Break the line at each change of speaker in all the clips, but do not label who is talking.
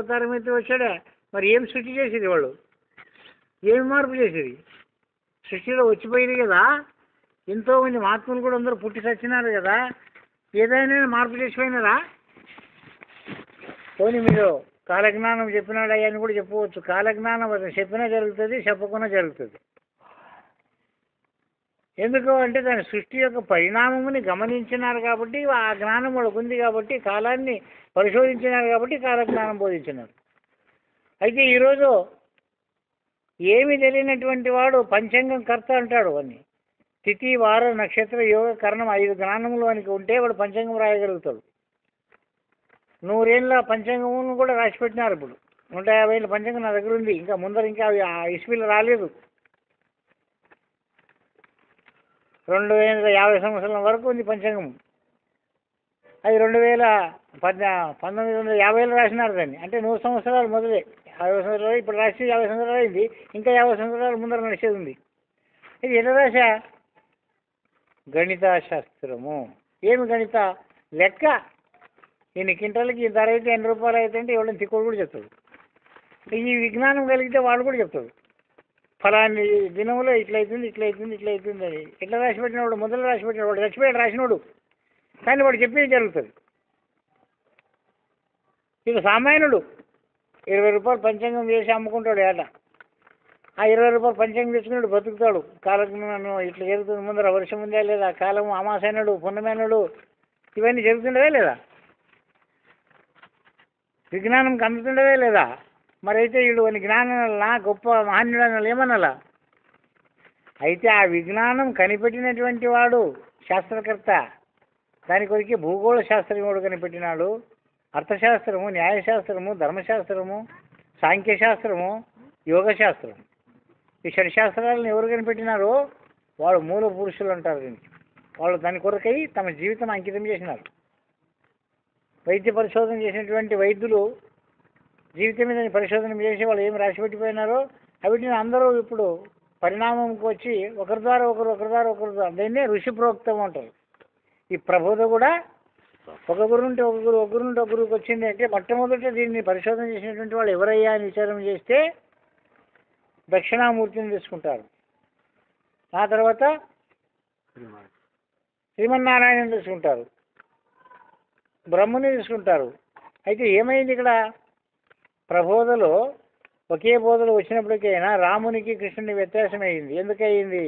అవతారం అయితే వచ్చాడా? మరి ఏం సృష్టి చేసేది వాళ్ళు? ఏమి మార్పు చేసేది? సృష్టిలో వచ్చిపోయింది కదా. ఎంతోమంది మహాత్ములు కూడా అందరూ పుట్టి చచ్చినారు కదా. ఏదైనా మార్పు చేసిపోయినారా? పోనీ మీరు కాలజ్ఞానం చెప్పినాడు అయ్యా అని కూడా చెప్పవచ్చు. కాలజ్ఞానం అది చెప్పినా జరుగుతుంది, చెప్పకుండా జరుగుతుంది. ఎందుకు అంటే దాని సృష్టి యొక్క పరిణామముని గమనించినారు కాబట్టి, ఆ జ్ఞానం వాళ్ళకు ఉంది కాబట్టి, కాలాన్ని పరిశోధించినారు కాబట్టి కాలజ్ఞానం బోధించినారు. అయితే ఈరోజు ఏమి తెలియనటువంటి వాడు పంచాంగం కర్త అంటాడు. అని తిథి, వార, నక్షత్ర, యోగ, కరణం 5 జ్ఞానములు వానికి ఉంటే వాడు పంచాంగం రాయగలుగుతాడు. 100 ఏళ్ళ పంచాంగమును కూడా రాసిపెట్టినారు. ఇప్పుడు 150 ఏళ్ళ పంచాంగం నా దగ్గర ఉంది. ఇంకా ముందర ఇంకా అవి ఆ ఇస్వీలు రాలేదు. 2050 సంవత్సరాల వరకు ఉంది పంచాంగం. అది 1950 రాసినారు దాన్ని. అంటే 100 సంవత్సరాలు మొదలే. 50 సంవత్సరాలు ఇప్పుడు రాసి 50 సంవత్సరాలు అయింది. ఇంకా 50 సంవత్సరాలు ముందర నడిచేది ఉంది. ఇది ఎట్లా రాశా? గణిత శాస్త్రము. ఏమి గణిత? లెక్క. ఇన్ని క్వింటాలకి ఇంత ధర అయితే ఎన్ని రూపాయలు అయితే అంటే ఎవరైనా తిక్కుడు కూడా చెప్తాడు. ఈ విజ్ఞానం కలిగితే వాడు కూడా చెప్తాడు. ఫలాన్ని దినంలో ఇట్లయితుంది అని ఎట్లా రాసి పెట్టినవాడు? మొదలు రాసి పెట్టినవాడు వాడు చచ్చిపోయాడు రాసినోడు, కానీ వాడు చెప్పేది జరుగుతుంది. ఇక సామాన్యుడు 20 రూపాయలు పంచాంగం వేసి అమ్ముకుంటాడు ఏట. ఆ 20 రూపాయలు పంచాంగం తెచ్చుకున్నాడు, బతుకుతాడు. కాలజ్ఞానం ఇట్లా జరుగుతుంది. ముందర వర్షం ఉందా లేదా, కాలం అమాసైనడు, పున్నమైనడు, ఇవన్నీ జరుగుతుండవే లేదా? విజ్ఞానంకి అందుతుండవే లేదా? మరి అయితే వీడు అని జ్ఞానం గొప్ప మహాన్యుడు అనాలి, ఏమనాలా? అయితే ఆ విజ్ఞానం కనిపెట్టినటువంటి వాడు శాస్త్రకర్త. దాని కొరికి భూగోళ శాస్త్రజ్ఞుడు కనిపెట్టినాడు. అర్థశాస్త్రము, న్యాయశాస్త్రము, ధర్మశాస్త్రము, సాంఖ్యశాస్త్రము, యోగశాస్త్రము, ఈ షడ్శాస్త్రాలను ఎవరు కనిపెట్టినారో వాడు మూల పురుషులు అంటారు. దీనికి వాళ్ళు దాని కొరకై తమ జీవితం అంకితం చేసినారు. వైద్య పరిశోధన చేసినటువంటి వైద్యులు జీవితం మీద పరిశోధన చేసి వాళ్ళు ఏమి రాసిపెట్టిపోయినారో అవిటిని అందరూ ఇప్పుడు పరిణామంకి వచ్చి ఒకరి ద్వారా ఒకరు దాన్నే ఋషి ప్రోక్తం అంటారు. ఈ ప్రబోధ కూడా ఒక గురు నుండి ఒక గురువుకి వచ్చింది అంటే మొట్టమొదట దీన్ని పరిశోధన చేసినటువంటి వాళ్ళు ఎవరయ్యా అని విచారం చేస్తే దక్షిణామూర్తిని తీసుకుంటారు. ఆ తర్వాత శ్రీమన్నారాయణని తీసుకుంటారు, బ్రహ్మని తీసుకుంటారు. అయితే ఏమైంది ఇక్కడ? ప్రబోధలో ఒకే బోధలు వచ్చినప్పటికైనా రామునికి కృష్ణుని వ్యత్యాసం అయింది. ఎందుకయింది?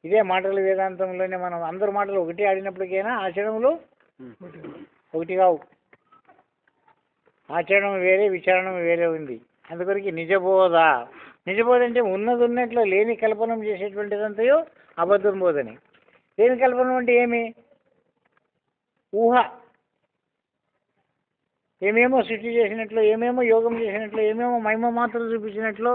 ఇదే మాటలు వేదాంతంలోనే మనం అందరు మాటలు ఒకటి ఆడినప్పటికైనా ఆచరణలు ఒకటి కావు. ఆచరణం వేరే, విచారణం వేరే ఉంది. అందుకొరికి నిజబోధ అంటే ఉన్నది ఉన్నట్లు లేని కల్పనం చేసేటువంటిదంతయో అబద్ధం బోధని. లేని కల్పనం అంటే ఏమి? ఊహ. ఏమేమో సృష్టి చేసినట్లు, ఏమేమో యోగం చేసినట్లు, ఏమేమో మహిమ మాత్రలు చూపించినట్లు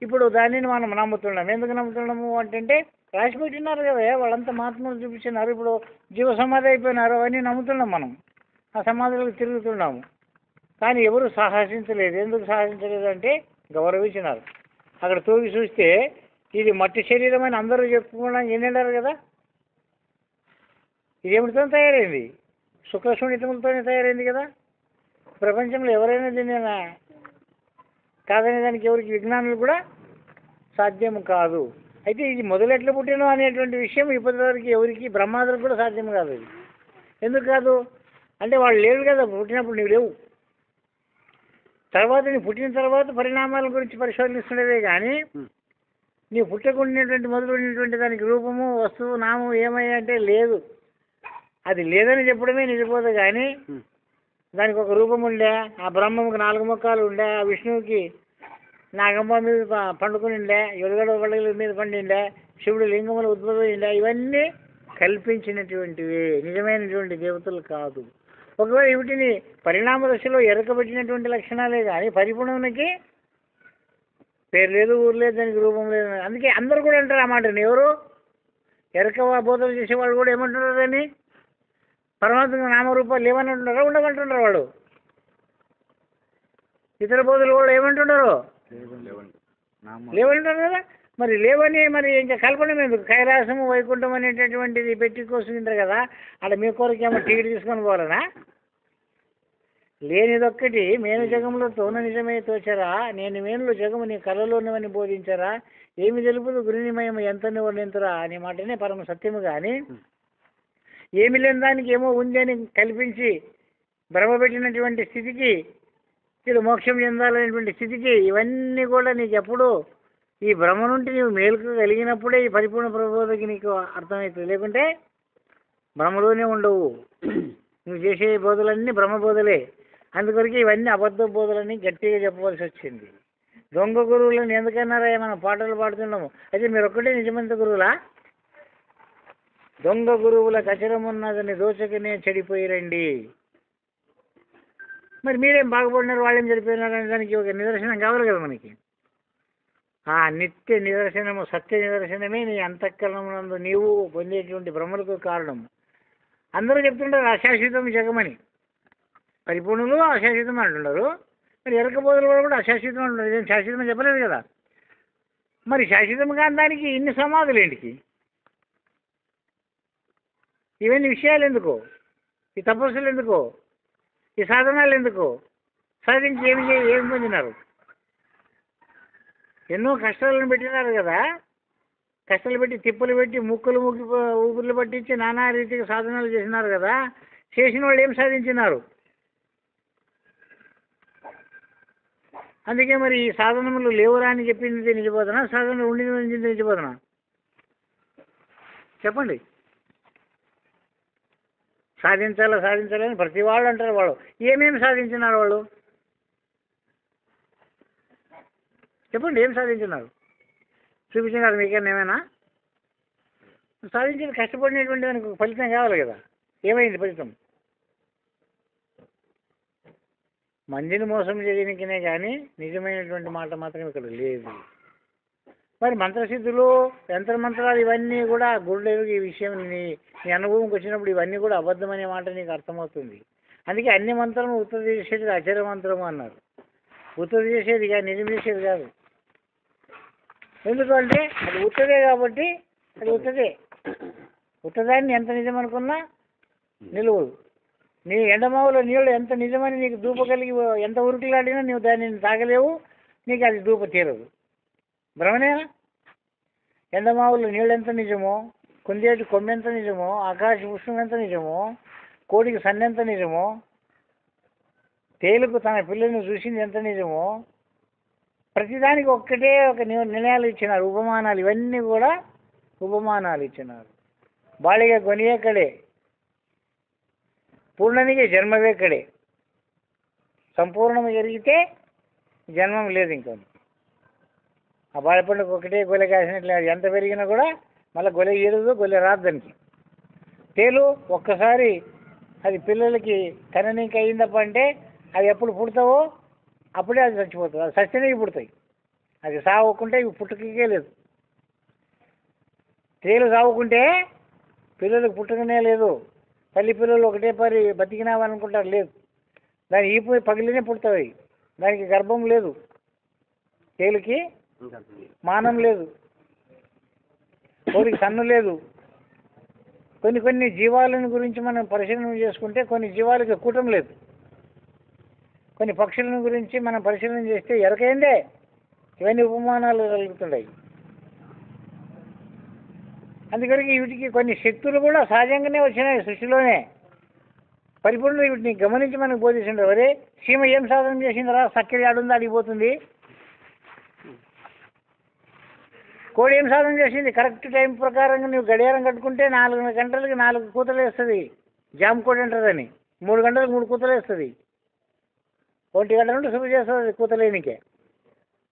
ఇప్పుడు దానిని మనం నమ్ముతున్నాం. ఎందుకు నమ్ముతున్నాము అంటే రాసి పెట్టినారు కదా, వాళ్ళంతా మహాత్ములు చూపించినారు. ఇప్పుడు జీవ సమాధి అయిపోయినారు, అవన్నీ నమ్ముతున్నాం మనం. ఆ సమాధులకు తిరుగుతున్నాము. కానీ ఎవరు సాహసించలేదు. ఎందుకు సాహసించలేదు అంటే గౌరవించినారు. అక్కడ తూగి చూస్తే ఇది మట్టి శరీరం అని అందరూ చెప్పుకోవడానికి ఏంటంటారు కదా. ఇది ఏమిటితో తయారైంది? శుక్లశూన్యతములతోనే తయారైంది కదా. ప్రపంచంలో ఎవరైనా దీన్ని కాదనే దానికి ఎవరికి విజ్ఞానులు కూడా సాధ్యం కాదు. అయితే ఇది మొదలెట్లు పుట్టినో అనేటువంటి విషయం ఇప్పటివరకు ఎవరికి బ్రహ్మాదులకు కూడా సాధ్యం కాదు. ఇది ఎందుకు కాదు అంటే వాళ్ళు లేవు కదా, పుట్టినప్పుడు నీవు లేవు. తర్వాత నీ పుట్టిన తర్వాత పరిణామాల గురించి పరిశోధిస్తుండేదే కానీ నీవు పుట్టకుండినటువంటి మొదలు ఉన్నటువంటి దానికి రూపము, వస్తువు, నామం ఏమయ్యా అంటే లేదు. అది లేదని చెప్పడమే నిజబోధ. కానీ దానికి ఒక రూపం ఉండే, ఆ బ్రహ్మముకి 4 ముఖాలు ఉండే, ఆ విష్ణువుకి నాగమ్మ మీద పండుకుని ఉండే, ఎలుగడ పడగల మీద పండిండే, శివుడు లింగములు ఉద్భవిండే, ఇవన్నీ కల్పించినటువంటివి, నిజమైనటువంటి దేవతలు కాదు. ఒకవేళ వీటిని పరిణామ దశలో ఎరకబెట్టినటువంటి లక్షణాలే కానీ పరిపూర్ణానికి పేరు లేదు, ఊరు లేదు, దానికి రూపం లేదు. అందుకే అందరూ కూడా అంటారు ఆ మాటని. ఎవరు ఎరక బోధలు చేసేవాళ్ళు కూడా ఏమంటున్నారు? దాన్ని పరమాత్మ నామరూపాలు లేవని అంటున్నారా, ఉండమంటున్నారు వాడు. ఇతర బోధలు కూడా ఏమంటున్నారు? లేవంటున్నారు కదా. మరి లేవని మరి ఇంకా కల్పన ఎందుకు? కైలాసము, వైకుంఠం అనేటటువంటిది పెట్టి కోసుకుంటారు కదా. అక్కడ మీ కొరకు ఏమో టికెట్ తీసుకొని పోవాలనా? లేనిదొక్కటి మేను జగములో తోన నిజమే తోచరా, నేను మేనులు జగము నీ కళలోనివని బోధించరా, ఏమి తెలుపుదు గురునిమయం ఎంత వర్ణింతురా అనే మాటనే పరమ సత్యము. కానీ ఏమి లేని దానికి ఏమో ఉంది అని కల్పించి భ్రమపెట్టినటువంటి స్థితికి, ఇది మోక్షం చెందాలనేటువంటి స్థితికి, ఇవన్నీ కూడా నీకు ఎప్పుడు ఈ భ్రమ నుండి నీవు మేలుకు కలిగినప్పుడే ఈ పరిపూర్ణ ప్రబోధకి నీకు అర్థమవుతుంది. లేకుంటే భ్రమలోనే ఉండవు. నువ్వు చేసే బోధలన్నీ బ్రహ్మ బోధలే. అందుకొరకు ఇవన్నీ అబద్ధ బోధలని గట్టిగా చెప్పవలసి వచ్చింది. దొంగ గురువులను ఎందుకన్నారా మనం పాటలు పాడుతున్నాము? అయితే మీరు ఒక్కటే నిజమంత గురువులా? దొంగ గురువుల కచరమున్నదని దోచకనే చెడిపోయిరండి. మరి మీరేం బాగుపడినారు, వాళ్ళేం చెడిపోయినారు అనే దానికి ఒక నిదర్శనం కావాలి కదా మనకి. ఆ నిత్య నిదర్శనము, సత్య నిదర్శనమే నీ అంతఃకరణమునందు నీవు పొందేటువంటి భ్రమలకు కారణం. అందరూ చెప్తుంటారు అశాశ్వతం జగమని. పరిపూర్ణులు అశాశ్వతం అంటున్నారు, మరి ఎరకపోదల వాళ్ళు కూడా అశాశ్వతం అంటున్నారు. ఇదేం శాశ్వతం చెప్పలేదు కదా. మరి శాశ్వతం కాని దానికి ఇన్ని సమాధులు ఏంటికి? ఇవన్నీ విషయాలు ఎందుకు? ఈ తపస్సులు ఎందుకు? ఈ సాధనాలు ఎందుకు? సాధించి ఏమి పొందినారు? ఎన్నో కష్టాలను పెట్టినారు కదా. కష్టాలు పెట్టి, తిప్పలు పెట్టి, ముక్కులు ముక్కి ఊపిర్లు పట్టించి నానా రీతిగా సాధనాలు చేసినారు కదా. చేసిన వాళ్ళు ఏం సాధించినారు? అందుకే మరి ఈ సాధనములు లేవురా అని చెప్పింది నిజబోధన, సాధనలు ఉండింది నిజబోధన? చెప్పండి. సాధించాలని ప్రతి వాళ్ళు అంటారు. వాళ్ళు ఏమేమి సాధించినారు? వాళ్ళు చెప్పండి, ఏం సాధించినారు? చూపించినారు మీకేనా ఏమైనా? సాధించేది కష్టపడినటువంటి దానికి ఫలితం కావాలి కదా. ఏమైంది ఫలితం? మందిని మోసం చేయడానికినే కానీ నిజమైనటువంటి మాట మాత్రం ఇక్కడ లేదు. మరి మంత్రసిద్ధులు, యంత్రమంత్రాలు ఇవన్నీ కూడా గురుడెరుగు. ఈ విషయం నీ అనుభవంకి వచ్చినప్పుడు ఇవన్నీ కూడా అబద్ధమనే మాట నీకు అర్థమవుతుంది. అందుకే అన్ని మంత్రము ఉత్తర చేసేది అచర మంత్రము అన్నారు. ఉత్తర చేసేది కాదు, నిజం చేసేది కాదు. ఎందుకంటే అది ఉత్తదే కాబట్టి అది ఉత్తదే. ఉత్తదాన్ని ఎంత నిజం అనుకున్నా నిలువదు. నీ ఎండమావులో నీళ్ళు ఎంత నిజమని నీకు దూప కలిగి ఎంత ఉరుకులాడినా నువ్వు దాన్ని తాగలేవు, నీకు అది దూప తీరదు. భ్రమనేనా? ఎండమావులో నీళ్ళు ఎంత నిజమో, కుందేటి కొమ్మెంత నిజమో, ఆకాశ పుష్పం ఎంత నిజమో, కోడికి సన్నెంత నిజమో, తేలుకు తన పిల్లల్ని చూసింది ఎంత నిజమో, ప్రతిదానికి ఒక్కటే ఒక నిర్ణయాలు ఇచ్చినారు, ఉపమానాలు. ఇవన్నీ కూడా ఉపమానాలు ఇచ్చినారు. బాళిగా కొనియే కడే, పూర్ణనికి జన్మవే కడే. సంపూర్ణం జరిగితే జన్మం లేదు. ఇంకా ఆ బాలపండుకు ఒకటే గొలె కాసినట్లు ఎంత పెరిగినా కూడా మళ్ళీ గొలె ఈడదు, గొలె రాదు దానికి. తేలు ఒక్కసారి అది పిల్లలకి కననీకి అయిందప్ప అంటే అది ఎప్పుడు పుడతావో అప్పుడే అది చచ్చిపోతుంది. అది చస్తేనే పుడతాయి. అది సావుకుంటే ఇవి పుట్టుకే లేదు. తేలు సావుకుంటే పిల్లలకు పుట్టుకనే లేదు. తల్లి పిల్లలు ఒకటే పరి బతికినామనుకుంటారు, లేదు. దాని ఈపు పగిలినే పుడతాయి. దానికి గర్భం లేదు. తేలికి మానం లేదు, కోడికి సన్ను లేదు. కొన్ని జీవాలను గురించి మనం పరిశీలన చేసుకుంటే కొన్ని జీవాలకి కూటం లేదు. కొన్ని పక్షులను గురించి మనం పరిశీలన చేస్తే ఎరకైందే ఇవన్నీ ఉపమానాలు కలుగుతున్నాయి. అందుకని వీటికి కొన్ని శక్తులు కూడా సహజంగానే వచ్చినాయి సృష్టిలోనే. పరిపూర్ణ వీటిని గమనించి మనకు బోధిస్తుంటారు. అరే సీమ ఏం సాధన చేసిందరా, చక్కెర ఆడుందా అడిగిపోతుంది. కోడి ఏం సాధన చేసింది, కరెక్ట్ టైం ప్రకారంగా నువ్వు గడియారం కట్టుకుంటే 4 గంటలకి 4 కూతలు వేస్తుంది. జామ్ కోడి అంటారని 3 గంటలకు 3 కూతలు వేస్తుంది. 1 గంట నుండి శుభ చేస్తుంది కూతలేనికే.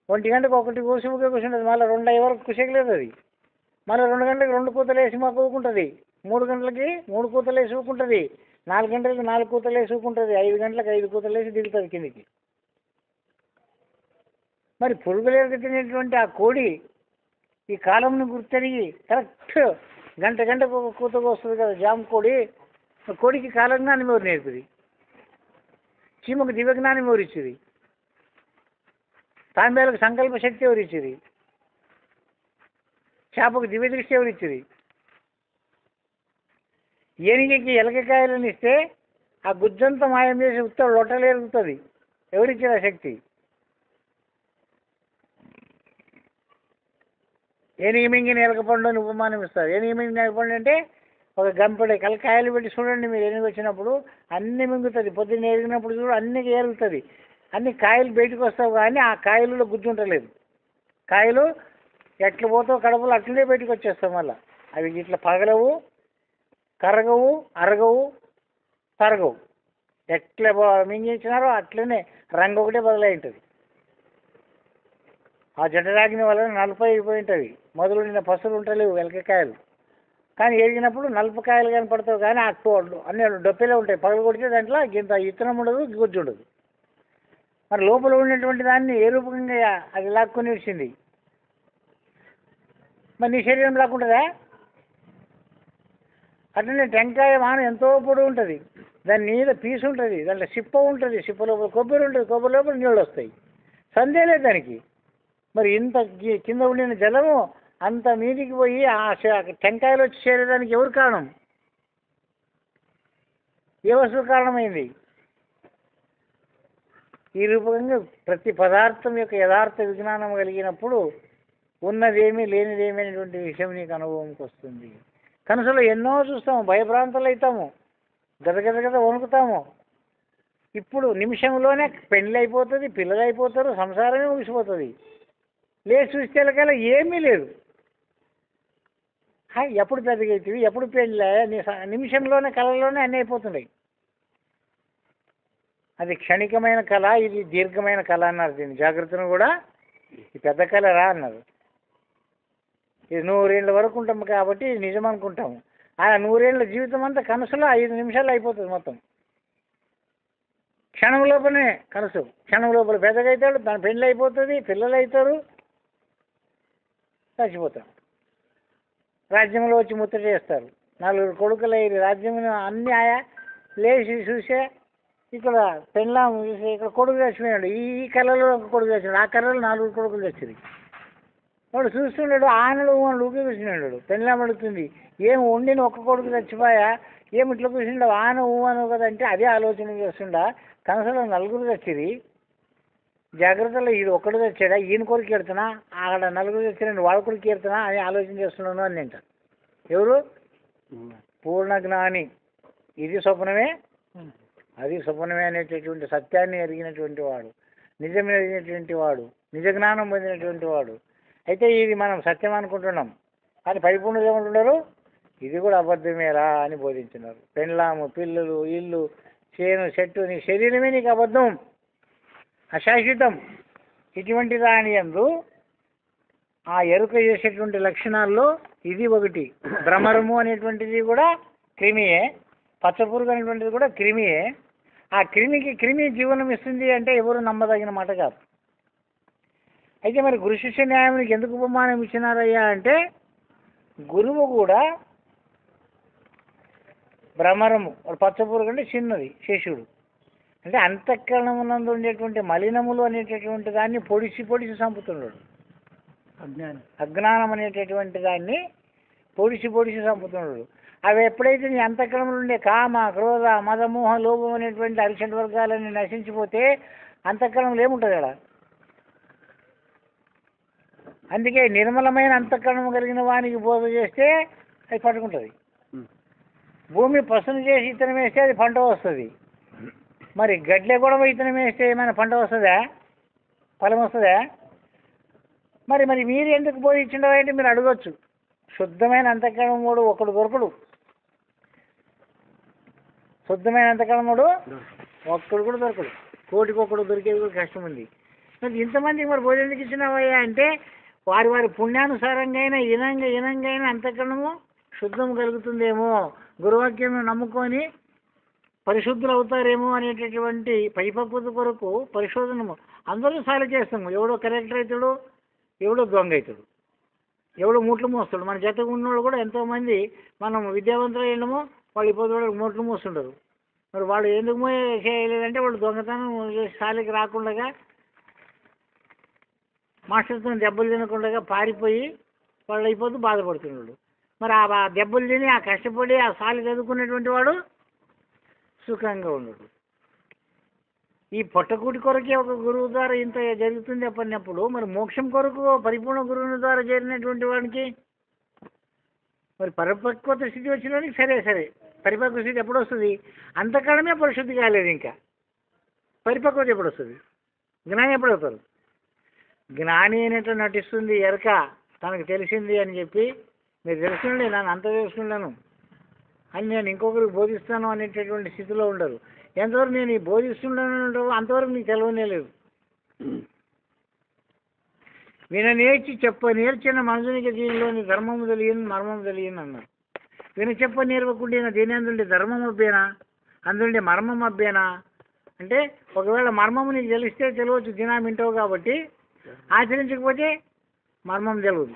1 గంటకు 1 శుభగా కూర్చుంటుంది. మళ్ళీ 2 అయ్యే వరకు కుషకలేదు అది. మళ్ళీ 2 గంటలకు 2 కూతలు వేసి మాకు ఊకుంటుంది. 3 గంటలకి 3 కూతలు వేసి ఊకుంటుంది. 4 గంటలకి 4 కూతలు వేసి ఊకుంటుంది. 5 గంటలకు 5 కూతలు వేసి దిగుతుంది కిందికి. మరి పురుగులు ఎరుగుతున్నటువంటి ఆ కోడి ఈ కాలంను గుర్తెరిగి కరెక్ట్ గంటకు ఒక కూతకు వస్తుంది కదా జామ్ కోడి. కోడికి కాలజ్ఞానం ఎవరు నేర్పుది? చీమకు దివ్యజ్ఞానం ఎవరు ఇచ్చింది? తాంబేలకు సంకల్ప శక్తి ఎవరు ఇచ్చింది? చేపకు దివ్య దృష్టి ఎవరు ఇచ్చింది? ఏనుగుకి ఎలకకాయలను ఇస్తే ఆ గుజ్జంతా మాయం చేసి ఉత్త లొట్టలేరుగుతుంది. ఎవరిచ్చారు ఆ శక్తి? ఏనుగు మింగిన ఎలకపండు అని ఉపమానం ఇస్తారు. ఏనుగు మింగిన ఎలకపండు అంటే ఒక గంపెడు కాయలు పెట్టి చూడండి మీరు. ఏనుగు వచ్చినప్పుడు అన్ని మింగుతుంది. పొద్దున్న ఎరిగినప్పుడు చూడు అన్ని ఏరుగుతుంది. అన్ని కాయలు బయటకు వస్తావు కానీ ఆ కాయలలో గుజ్జుంటలేదు. కాయలు ఎట్లా పోతావు కడుపులో అట్లనే బయటకు వచ్చేస్తావు. మళ్ళీ అవి ఇట్లా పగలవు, కరగవు, అరగవు, తరగవు. ఎట్లా మింగించినారో అట్లనే రంగు ఒకటే బదులై ఉంటుంది. ఆ జఠరాగ్ని వలన నలుపు అయిపోయి ఉంటుంది. మొదలు నిన్న పసులు ఉంటలేవు ఎలకకాయలు. కానీ ఎరిగినప్పుడు నలుపు కాయలు కనపడతావు కానీ ఆ అన్ని డొప్పెలే ఉంటాయి. పగలు కొడితే దాంట్లో ఇంత ఇత్తనం ఉండదు, గుజ్జు ఉండదు. మరి లోపల ఉన్నటువంటి దాన్ని ఏ రూపంగా అది లాక్కొని వచ్చింది. మరి నీ శరీరం లాక్కుంటుందా? అట్లనే టెంకాయ మానం ఎంతో పొడి ఉంటుంది. దాని మీద పీసు ఉంటుంది, దాంట్లో సిప్ప ఉంటుంది, సిప్ప లోపల కొబ్బరి ఉంటుంది, కొబ్బరి లోపల నీళ్ళు వస్తాయి. సందే లేదు దానికి. మరి ఇంత కింద ఉండిన జలము అంత మీదికి పోయి ఆ టెంకాయలు వచ్చి చేరేదానికి ఎవరు కారణం? ఏ వస్తువు కారణమైంది? ఈ రూపంగా ప్రతి పదార్థం యొక్క యథార్థ విజ్ఞానం కలిగినప్పుడు ఉన్నదేమీ లేనిదేమీ అనేటువంటి విషయం నీకు అనుభవంకి వస్తుంది. కనసులో ఎన్నో చూస్తాము, భయభ్రాంతులు అవుతాము, గద వణుకుతాము. ఇప్పుడు నిమిషంలోనే పెళ్ళి అయిపోతుంది, పిల్లలు అయిపోతారు, సంసారమే ముగిసిపోతుంది. లేచి చూస్తేలకల్లా ఏమీ లేదు. ఎప్పుడు పెద్దగైతివి, ఎప్పుడు పెళ్ళి, నిమిషంలోనే కళలోనే అన్నీ అయిపోతున్నాయి. అది క్షణికమైన కళ, ఇది దీర్ఘమైన కళ అన్నారు. దీన్ని జాగ్రత్తను కూడా ఈ పెద్ద కళ రా అన్నారు. ఇది 100 ఏళ్ళ వరకు ఉంటాము కాబట్టి నిజం అనుకుంటాము. ఆ 100 ఏళ్ళ జీవితం అంతా కనసులో 5 నిమిషాలు అయిపోతుంది మొత్తం. క్షణం లోపలనే కనసు, క్షణం లోపల పెద్దగా అవుతాడు, తన పెళ్ళి అయిపోతుంది, పిల్లలు అవుతారు, చచ్చిపోతారు. రాజ్యంలో వచ్చి ముచ్చట చేస్తారు. 4 కొడుకులు అయ్యి రాజ్యం అన్నీ ఆయా లేచి చూసే ఇక్కడ పెళ్ళాము చూసి ఇక్కడ కొడుకు చచ్చిపోయాడు, ఈ కళలో ఒక కొడుకు చచ్చినాడు, ఆ కళలో 4 కొడుకులు చచ్చింది. వాడు చూస్తున్నాడు, ఆనలు ఊకే కూర్చున్నాడు. పెళ్ళాం అడుగుతుంది, ఏం వండిన ఒక్క కొడుకు చచ్చిపోయా, ఏమి ఇట్లా కూర్చుండవు, ఆన ఊను కదా అంటే అదే ఆలోచన చేస్తుండా. కనసలో 4 చచ్చిరి, జాగ్రత్తలో ఇది ఒక్కడు తెచ్చాడా, ఈయన కొడుకు ఎడుతున్నా, అక్కడ 4 తెచ్చారండి వాళ్ళ కొడుకు ఎడుతున్నా అని ఆలోచన చేస్తున్నాను అని అంట. ఎవరు? పూర్ణ జ్ఞాని. ఇది స్వప్నమే, అది స్వప్నమే అనేటటువంటి సత్యాన్ని ఎరిగినటువంటి వాడు, నిజమే ఎరిగినటువంటి వాడు, నిజ జ్ఞానం పొందినటువంటి వాడు. అయితే ఇది మనం సత్యం అనుకుంటున్నాం కానీ పరిపూర్ణులు ఏమంటున్నారు? ఇది కూడా అబద్ధమేరా అని బోధించున్నారు. పెళ్ళాము, పిల్లలు, ఇల్లు, చేను, చెట్టు, నీ శరీరమే నీకు అబద్ధం, అశాశ్వతం. ఇటువంటి దాని యందు ఆ ఎరుక చేసేటువంటి లక్షణాల్లో ఇది ఒకటి. భ్రమరము అనేటువంటిది కూడా క్రిమియే, పచ్చపురుగు అనేటువంటిది కూడా క్రిమియే. ఆ క్రిమి జీవనం ఇస్తుంది అంటే ఎవరు నమ్మదగిన మాట కాదు. అయితే మరి గురు శిష్య న్యాయానికి ఎందుకు ఉపమానం ఇచ్చినారయ్యా అంటే, గురువు కూడా భ్రమరము, పచ్చపురుగు అంటే చిన్నది, శిష్యుడు అంటే అంతఃకరణమునందు ఉండేటువంటి మలినములు అనేటటువంటి దాన్ని పొడిచి చంపుతున్నాడు. అజ్ఞానం అనేటటువంటి దాన్ని పొడిచి చంపుతున్నాడు. అవి ఎప్పుడైతే నీ అంతఃకరణంలో ఉండే కామ, క్రోధ, మదమోహ, లోభం అనేటువంటి అరిషడ్ వర్గాలన్నీ నశించిపోతే అంతఃకరణంలో ఏముంటుంది అక్కడ? అందుకే నిర్మలమైన అంతఃకరణం కలిగిన వానికి బోధ చేస్తే అది పట్టుకుంటుంది. భూమి పసును చేసి ఇత్తనం వేస్తే అది పంట వస్తుంది. మరి గడ్డె కూడా ఇత్తనం వేస్తే ఏమైనా పంట వస్తుందా, ఫలం వస్తుందా? మరి మీరు ఎందుకు బోధించిండవు అంటే మీరు అడగచ్చు. శుద్ధమైన అంతఃకరణం కూడా ఒకడు దొరకడు. శుద్ధమైన అంతఃకరణం ఒక్కడు కూడా దొరకడు. కోటికి ఒకడు దొరికేది కూడా కష్టం ఉంది. మరి ఇంతమందికి మరి బోధ ఎందుకు ఇచ్చినావయ్యా అంటే, వారి పుణ్యానుసారంగా అయినా ఇనంగా అంతఃకరణము శుద్ధం కలుగుతుందేమో, గురువాక్యం నమ్ముకొని పరిశుద్ధులు అవుతారేమో అనేటటువంటి పరిపక్వత కొరకు పరిశోధనము అందరూ సాలి చేస్తాము. ఎవడో కరెక్టర్ అవుతాడు, ఎవడో దొంగ అవుతాడు, ఎవడో మూట్లు మోస్తాడు. మన జతగా ఉన్నవాళ్ళు కూడా ఎంతోమంది మనం విద్యావంతులు అయినామో వాళ్ళు ఇప్పుడు మూట్లు మోస్తుంటారు. మరి వాళ్ళు ఎందుకు చేయలేదంటే వాళ్ళు దొంగతనం చేసి సాలికి రాకుండా, మాస్టర్తో దెబ్బలు తినకుండా పారిపోయి వాళ్ళు అయిపోతూ బాధపడుతున్నాడు. మరి ఆ దెబ్బలు తిని ఆ కష్టపడి ఆ సాలి చదువుకునేటువంటి వాడు సుఖంగా ఉండడు. ఈ పొట్టకూటి కొరకే ఒక గురువు ద్వారా ఇంత జరుగుతుంది చెప్పినప్పుడు మరి మోక్షం కొరకు పరిపూర్ణ గురువుని ద్వారా చేరినటువంటి వాడికి మరి పరిపక్వత స్థితి వచ్చినవాడికి సరే పరిపక్వ స్థితి ఎప్పుడు వస్తుంది? అంతకాలమే పరిశుద్ధి కాలేదు, ఇంకా పరిపక్వత ఎప్పుడు వస్తుంది? జ్ఞాని ఎప్పుడు అవుతారు? జ్ఞాని అయినట్టు నటిస్తుంది ఎరక, తనకు తెలిసింది అని చెప్పి, మీరు తెలుసుకుండి నన్ను అంత తెలుసుకున్నాను అని నేను ఇంకొకరికి బోధిస్తాను అనేటటువంటి స్థితిలో ఉండరు. ఎంతవరకు నేను ఈ బోధిస్తున్నాను అంతవరకు నీకు తెలవనే లేదు. నేర్చి నేర్చిన మనుషునికి దీనిలోని ధర్మము తెలియను మర్మము తెలియను అన్నారు. నేర్వకుండా దీని అందుండి ధర్మం అబ్బేనా, అందుండి మర్మం అబ్బేనా అంటే ఒకవేళ మర్మము నీకు తెలిస్తే తెలియవచ్చు, దినా వింటావు కాబట్టి. ఆచరించకపోతే మర్మం తెలియదు,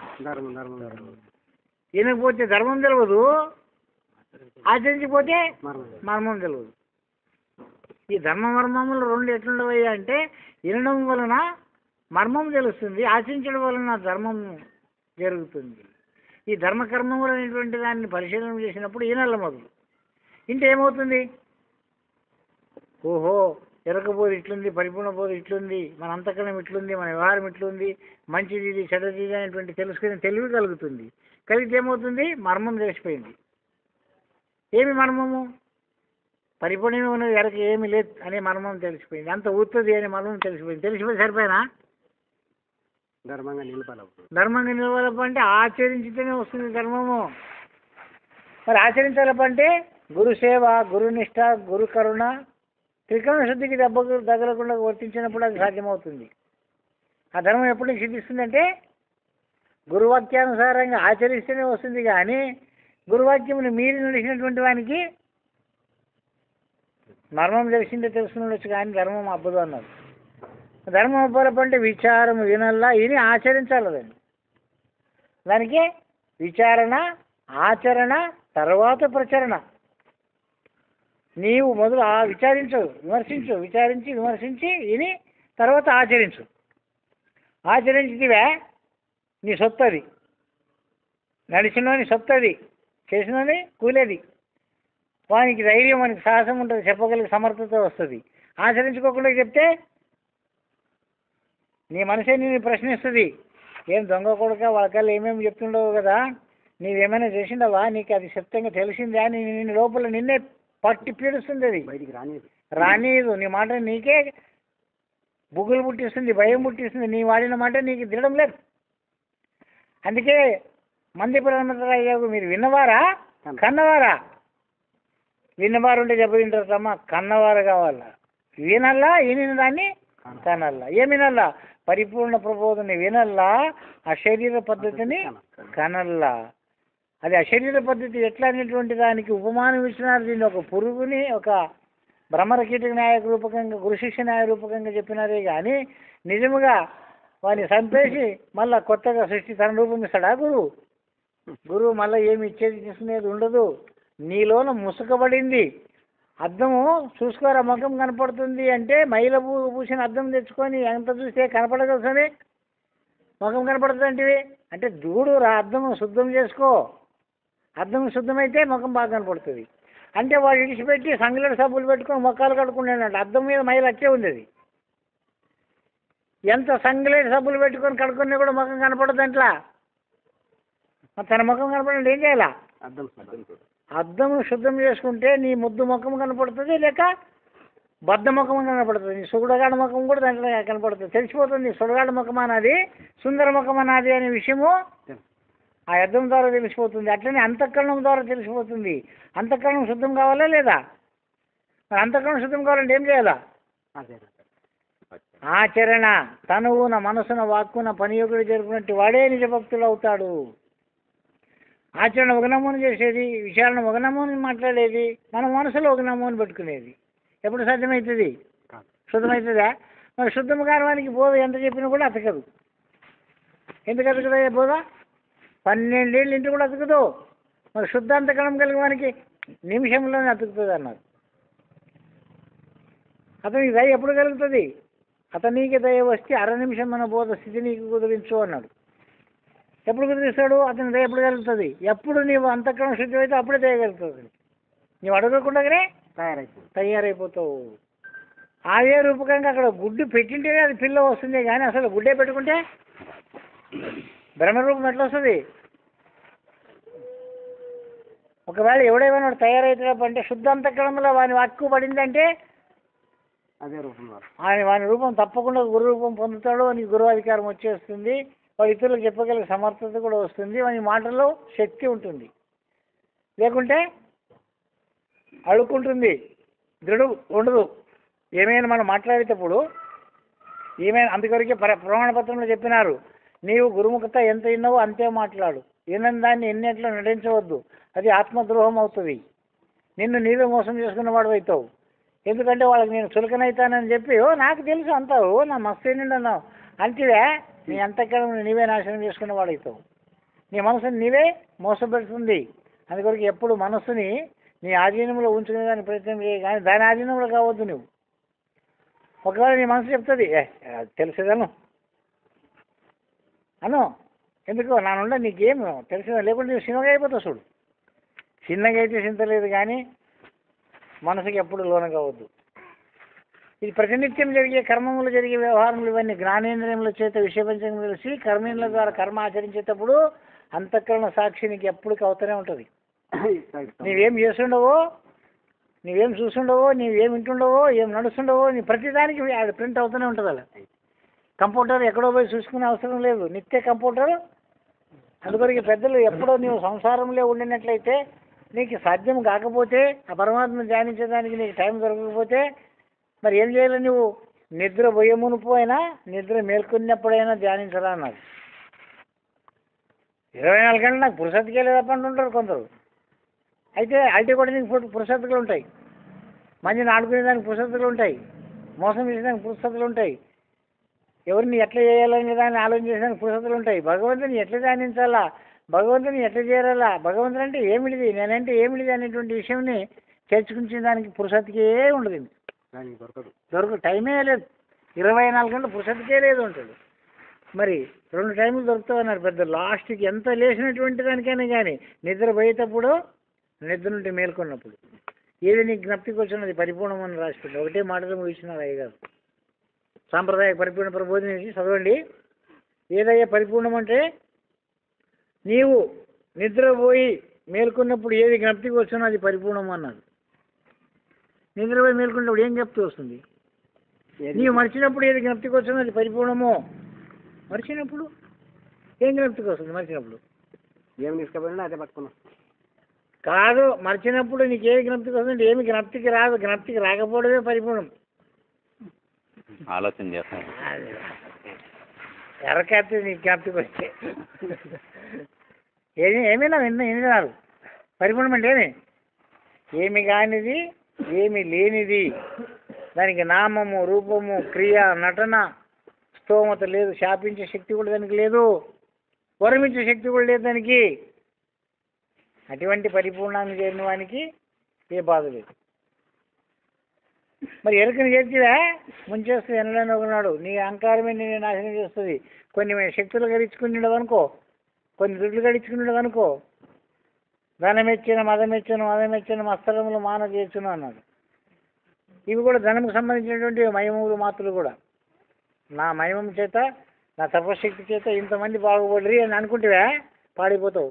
వినకపోతే ధర్మం తెలియదు, ఆచరించకపోతే మర్మం తెలియదు. ఈ ధర్మ మర్మములు రెండు ఎట్లుండవయ్యా అంటే వినడం వలన మర్మం తెలుస్తుంది, ఆచరించడం వలన ధర్మం జరుగుతుంది. ఈ ధర్మకర్మములు అనేటువంటి దాన్ని పరిశీలన చేసినప్పుడు ఈనల్ల మొదలు ఇంటే ఏమవుతుంది? ఓహో, ఎరకపోదు ఇట్లుంది, పరిపూర్ణ పోదు ఇట్లుంది, మన అంతఃకరణం ఇట్లుంది, మన వ్యవహారం ఇట్లుంది, మంచిది ఇది చెడ్డది అనేటువంటి తెలుసుకునే తెలివి కలుగుతుంది. కలిగితే ఏమవుతుంది? మర్మం తెలిసిపోయింది. ఏమి మర్మము? పరిపూర్ణంగా ఉన్నది ఎరక ఏమి లేదు అనే మర్మం తెలిసిపోయింది. అంత ఊతుంది అనే మర్మం తెలిసిపోయింది. తెలిసిపోయి సరిపోయినా ధర్మంగా నిలవాలంటే ఆచరించితేనే వస్తుంది ధర్మము. మరి ఆచరించాలంటే గురు సేవ, గురునిష్ట, గురు కరుణ, త్రికరణ శుద్ధికి తగలకుండా వర్తించినప్పుడు అది సాధ్యమవుతుంది. ఆ ధర్మం ఎప్పుడు నీకు సిద్ధిస్తుందంటే గురువాక్యానుసారంగా ఆచరిస్తేనే వస్తుంది. కానీ గురువాక్యమును మీరి నడిచినటువంటి వానికి మర్మం తెలిసిందే తెలుసుకుని కానీ ధర్మం అబ్బదు అన్నారు. ధర్మం అవ్వాలంటే విచారం వినల్లా, ఇది ఆచరించాలి. దానికి విచారణ, ఆచరణ, తర్వాత ప్రచరణ. నీవు మొదలు విచారించు, విమర్శించి విని తర్వాత ఆచరించు. ఆచరించితివే నీ సొత్తది, నడిచినోని సొత్తది, చేసినోని కూలేది. వానికి ధైర్యం, వానికి సాహసం ఉంటుంది, చెప్పగలిగే సమర్థత వస్తుంది. ఆచరించుకోకుండా చెప్తే నీ మనసే నేను ప్రశ్నిస్తుంది. ఏం దొంగ కొడుక వాళ్ళకల్లా ఏమేమి చెప్తుండవు కదా, నీవేమైనా చేసిండవా, నీకు అది సత్యంగా తెలిసిందా అని నిన్ను లోపల నిన్నే పట్టి పీడుస్తుంది. అది బయటికి రానియదు. నీ మాట నీకే బుగ్గులు పుట్టిస్తుంది, భయం పుట్టిస్తుంది. నీ వాడిన మాట నీకు తినడం లేదు. అందుకే మంది ప్రధానమంత్రి మీరు విన్నవారా కన్నవారా? విన్నవారు ఉంటే దెబ్బతింటారమ్మా, కన్నవారు కావాలా. వినల్లా, వినిన దాన్ని కనల్లా. ఏమినల్లా? పరిపూర్ణ ప్రబోధని వినల్లా, అశరీర పద్ధతిని కనల్లా. అది అశరీర పద్ధతి ఎట్లా అనేటువంటి దానికి ఉపమానం ఇచ్చినారు. దీన్ని ఒక పురుగుని ఒక భ్రమర కీటక న్యాయ రూపకంగా, గురుశిక్ష న్యాయ రూపకంగా చెప్పినారే కానీ నిజముగా వాడిని చంపేసి మళ్ళా కొత్తగా సృష్టి తన రూపం ఇస్తాడా గురువు? మళ్ళీ ఏమి ఇచ్చేది తీసుకునేది ఉండదు. నీలోన ముసుకబడింది. అద్దము చూసుకోరా, ముఖం కనపడుతుంది అంటే మైల పూసిన అద్దం తెచ్చుకొని ఎంత చూస్తే కనపడగలుగుతుంది, ముఖం కనపడుతుంది అంటే దూడు రా, అద్దము శుద్ధం చేసుకో. అద్దం శుద్ధమైతే ముఖం బాగా కనపడుతుంది. అంటే వాడు ఇడిచిపెట్టి సంగలేడు సబ్బులు పెట్టుకొని మొక్కలు కడుక్కున్నాడు. అద్దం మీద మైలు వచ్చే ఉంది. అది ఎంత సంగలేడు సబ్బులు పెట్టుకొని కడుక్కున్నా కూడా ముఖం కనపడదు. అంట్లా తన ముఖం కనపడండి ఏం చేయాలా? అద్దము శుద్ధం చేసుకుంటే నీ ముద్దు ముఖం కనపడుతుంది, లేక బద్ద ముఖం కనపడుతుంది. నీ సుగుడగాడ ముఖం కూడా దాంట్లో కనపడుతుంది. తెలిసిపోతుంది సుడగాడ ముఖం అన్నది, సుందర ముఖం అన్నది అనే విషయము ఆ అద్దం ద్వారా తెలిసిపోతుంది. అట్లనే అంతఃకరణం ద్వారా తెలిసిపోతుంది. అంతఃకరణం శుద్ధం కావాలా లేదా? మరి అంతఃకరణం శుద్ధం కావాలంటే ఏం చేయాలా? ఆచరణ. తనువున మనసున వాక్కున పనియోగుడు జరుపుకున్నట్టు వాడే నిజభక్తుడు అవుతాడు. ఆచరణ ఒక నమూన చేసేది, విచారణ ఒక నమూన మాట్లాడేది, మన మనసులో ఒక నమూన పెట్టుకునేది. ఎప్పుడు సాధ్యమవుతుంది? శుద్ధమవుతుందా? మరి శుద్ధం కారవానికి బోధ ఎంత చెప్పినా కూడా అతకదు. ఎందుకు అతకదా బోధ? 12 ఏళ్ళు ఇంటి కూడా అతుకుదు. మరి శుద్ధాంతకరణం కలిగిన వానికి నిమిషంలోనే అతుకుతుంది అన్నారు. అతనికి దయ ఎప్పుడు కలుగుతుంది? అతనికి దయ వస్తే 1/2 నిమిషం మన బోధ స్థితి నీకు కుదిరించు అన్నాడు. ఎప్పుడు కుదిరిస్తాడు? అతని దయ ఎప్పుడు కలుగుతుంది? ఎప్పుడు నీవు అంతఃకరణ శుద్ధి అయితే అప్పుడే దయ కలుగుతుంది. నీవు అడగకుండానే తయారైపోతావు. అదే రూపకంగా అక్కడ గుడ్డు పెట్టింటేనే అది పిల్ల వస్తుంది, కానీ అసలు గుడ్డే పెట్టుకుంటే బ్రహ్మరూపం ఎట్లా వస్తుంది? ఒకవేళ ఎవడేమైనా తయారవుతాడు అంటే శుద్ధ అంతఃకరణంలో వాని వాక్కు పడిందంటే
అదే రూపం
వాని రూపం తప్పకుండా గురు రూపం పొందుతాడు. వానికి గురువు అధికారం వచ్చేస్తుంది. వాడు ఇతరులకు చెప్పగలిగే సమర్థత కూడా వస్తుంది. వాని మాటల్లో శక్తి ఉంటుంది. లేకుంటే అడుక్కుంటుంది, దృఢ ఉండదు. ఏమైనా మనం మాట్లాడేటప్పుడు ఏమైనా అందుకొరకే ప్రమాణ పత్రంలో చెప్పినారు, నీవు గురుముఖత ఎంత విన్నావో అంతే మాట్లాడు. వినని దాన్ని ఎన్నిట్లో నటించవద్దు, అది ఆత్మద్రోహం అవుతుంది. నిన్ను నీవే మోసం చేసుకున్న వాడు అవుతావు. ఎందుకంటే వాళ్ళకి నేను చులకనవుతానని చెప్పి నాకు తెలుసు అంటావు, నా మస్తు నిండు అన్నావు అంటే నీ అంతఃకరణ నీవే నాశనం చేసుకున్న వాడు అవుతావు. నీ మనసుని నీవే మోసపెడుతుంది. అందుకొరకు ఎప్పుడు మనస్సుని నీ ఆధీనంలో ఉంచుకునే దానికి ప్రయత్నం చేయ, కానీ దాని ఆధీనంలో కావద్దు నువ్వు. ఒకవేళ నీ మనసు చెప్తుంది తెలిసేదను అను, ఎందుకు నా నుండి నీకేం తెలిసేదా, లేకుంటే నువ్వు చిన్నగా అయిపోతావు. చూడు, చిన్నగా అయితే చింత లేదు, కానీ మనసుకి ఎప్పుడు లోన కావద్దు. ఇది ప్రతినిత్యం జరిగే కర్మములు జరిగే వ్యవహారములు ఇవన్నీ జ్ఞానేంద్రియముల చేత విషయపంచములు తెలిసి కర్మేంద్రుల ద్వారా కర్మ ఆచరించేటప్పుడు అంతఃకరణ సాక్షి నీకు ఎప్పటికీ అవుతూనే ఉంటుంది. నీవేం చేస్తుండవో, నీవేం చూస్తుండవో, నీవేం వింటుండవో, ఏం నడుస్తుండవో, నీ ప్రతిదానికి అది ప్రింట్ అవుతూనే ఉంటుంది. అలా కంప్యూటర్ ఎక్కడో పోయి చూసుకునే అవసరం లేదు, నిత్య కంప్యూటర్. అందుకొరకు పెద్దలు ఎప్పుడో నీవు సంసారంలో ఉండినట్లయితే నీకు సాధ్యం కాకపోతే, ఆ పరమాత్మను ధ్యానించడానికి నీకు టైం దొరకకపోతే మరి ఏం చేయాలి? నువ్వు నిద్ర పోయే మునుపు అయినా నిద్ర మేల్కొన్నప్పుడైనా ధ్యానించరా అన్నారు. 24 గంటలు నాకు పురుషత్తుకే లేదప్ప అంటుంటారు కొందరు. అయితే అయితే కూడా నీకు పురుషత్తులు ఉంటాయి, మంచిని ఆడుకునేదానికి పురుషత్తులు ఉంటాయి, మోసం చేసేదానికి పురుషత్తులు ఉంటాయి, ఎవరిని ఎట్లా చేయాలనే దాన్ని ఆలోచన చేసేదానికి పురుషత్తులు ఉంటాయి. భగవంతుని ఎట్లా ధ్యానించాలా, భగవంతుని ఎట్లా చేరాలా, భగవంతుడు అంటే ఏమిటిది, నేనంటే ఏమిటిది అనేటువంటి విషయంని చర్చించే దానికి పురుషత్తుకే ఉండదు. దొరకదు, టైమే లేదు. 24 గంటలు పురుషత్తుకే లేదు ఉంటాడు. మరి 2 టైములు దొరుకుతామన్నారు పెద్దలు. లాస్ట్కి ఎంత లేచినటువంటి దానికైనా కానీ నిద్ర పోయేటప్పుడు, నిద్ర నుండి మేల్కొన్నప్పుడు ఏది నీకు జ్ఞప్తికి వచ్చినది పరిపూర్ణం అని రాసిపెట్టి ఒకటే మాటలో ముగిస్తున్నారు అయ్యగారు. సాంప్రదాయ పరిపూర్ణ ప్రబోధన చదవండి. ఏదయ్యా పరిపూర్ణం అంటే, నీవు నిద్రపోయి మేల్కొన్నప్పుడు ఏది జ్ఞప్తికి వచ్చినో అది పరిపూర్ణం అన్నారు. నిద్రపోయి మేల్కొన్నప్పుడు ఏం జ్ఞప్తి వస్తుంది? నీవు మర్చినప్పుడు ఏది జ్ఞప్తికి వచ్చినో అది పరిపూర్ణము. మర్చినప్పుడు ఏం జ్ఞప్తికి వస్తుంది? మర్చినప్పుడు
ఏం తీసుకుపోయినా అదే పట్టుకున్నాం
కాదు. మర్చినప్పుడు నీకు ఏది జ్ఞప్తికి వస్తుంది? ఏమి జ్ఞప్తికి రాదు. జ్ఞప్తికి రాకపోవడమే పరిపూర్ణం.
ఆలోచన చేస్తాం
ఎరకాత్తి నీకు జ్ఞప్తికి వస్తే ఏమైనా విన్నారు. పరిపూర్ణం అంటే ఏమి కానిది, ఏమి లేనిది, దానికి నామము, రూపము, క్రియ, నటన, స్తోమత లేదు, శాపించే శక్తి కూడా దానికి లేదు, వరమించే శక్తి కూడా లేదు దానికి. అటువంటి పరిపూర్ణాన్ని చేరిన వానికి ఏ బాధ లేదు. మరి ఎరుకని చేర్చిదా ముంచేస్తుంది ఎనలేని ఒకనాడు. నీ అహంకారమే నేను నాశనం చేస్తుంది. కొన్ని శక్తులు గడించుకునేది అనుకో, కొన్ని దుడ్లు గడించుకునేది అనుకో, ధనమెచ్చిన మదమెచ్చిన మస్తరములు మానవ చేర్చును అన్నాడు. ఇవి కూడా ధనముకు సంబంధించినటువంటి మయములు మాత్రలు కూడా. నా మయమం చేత, నా తపశక్తి చేత ఇంతమంది బాగుపడరి అని అనుకుంటేవా పాడైపోతావు.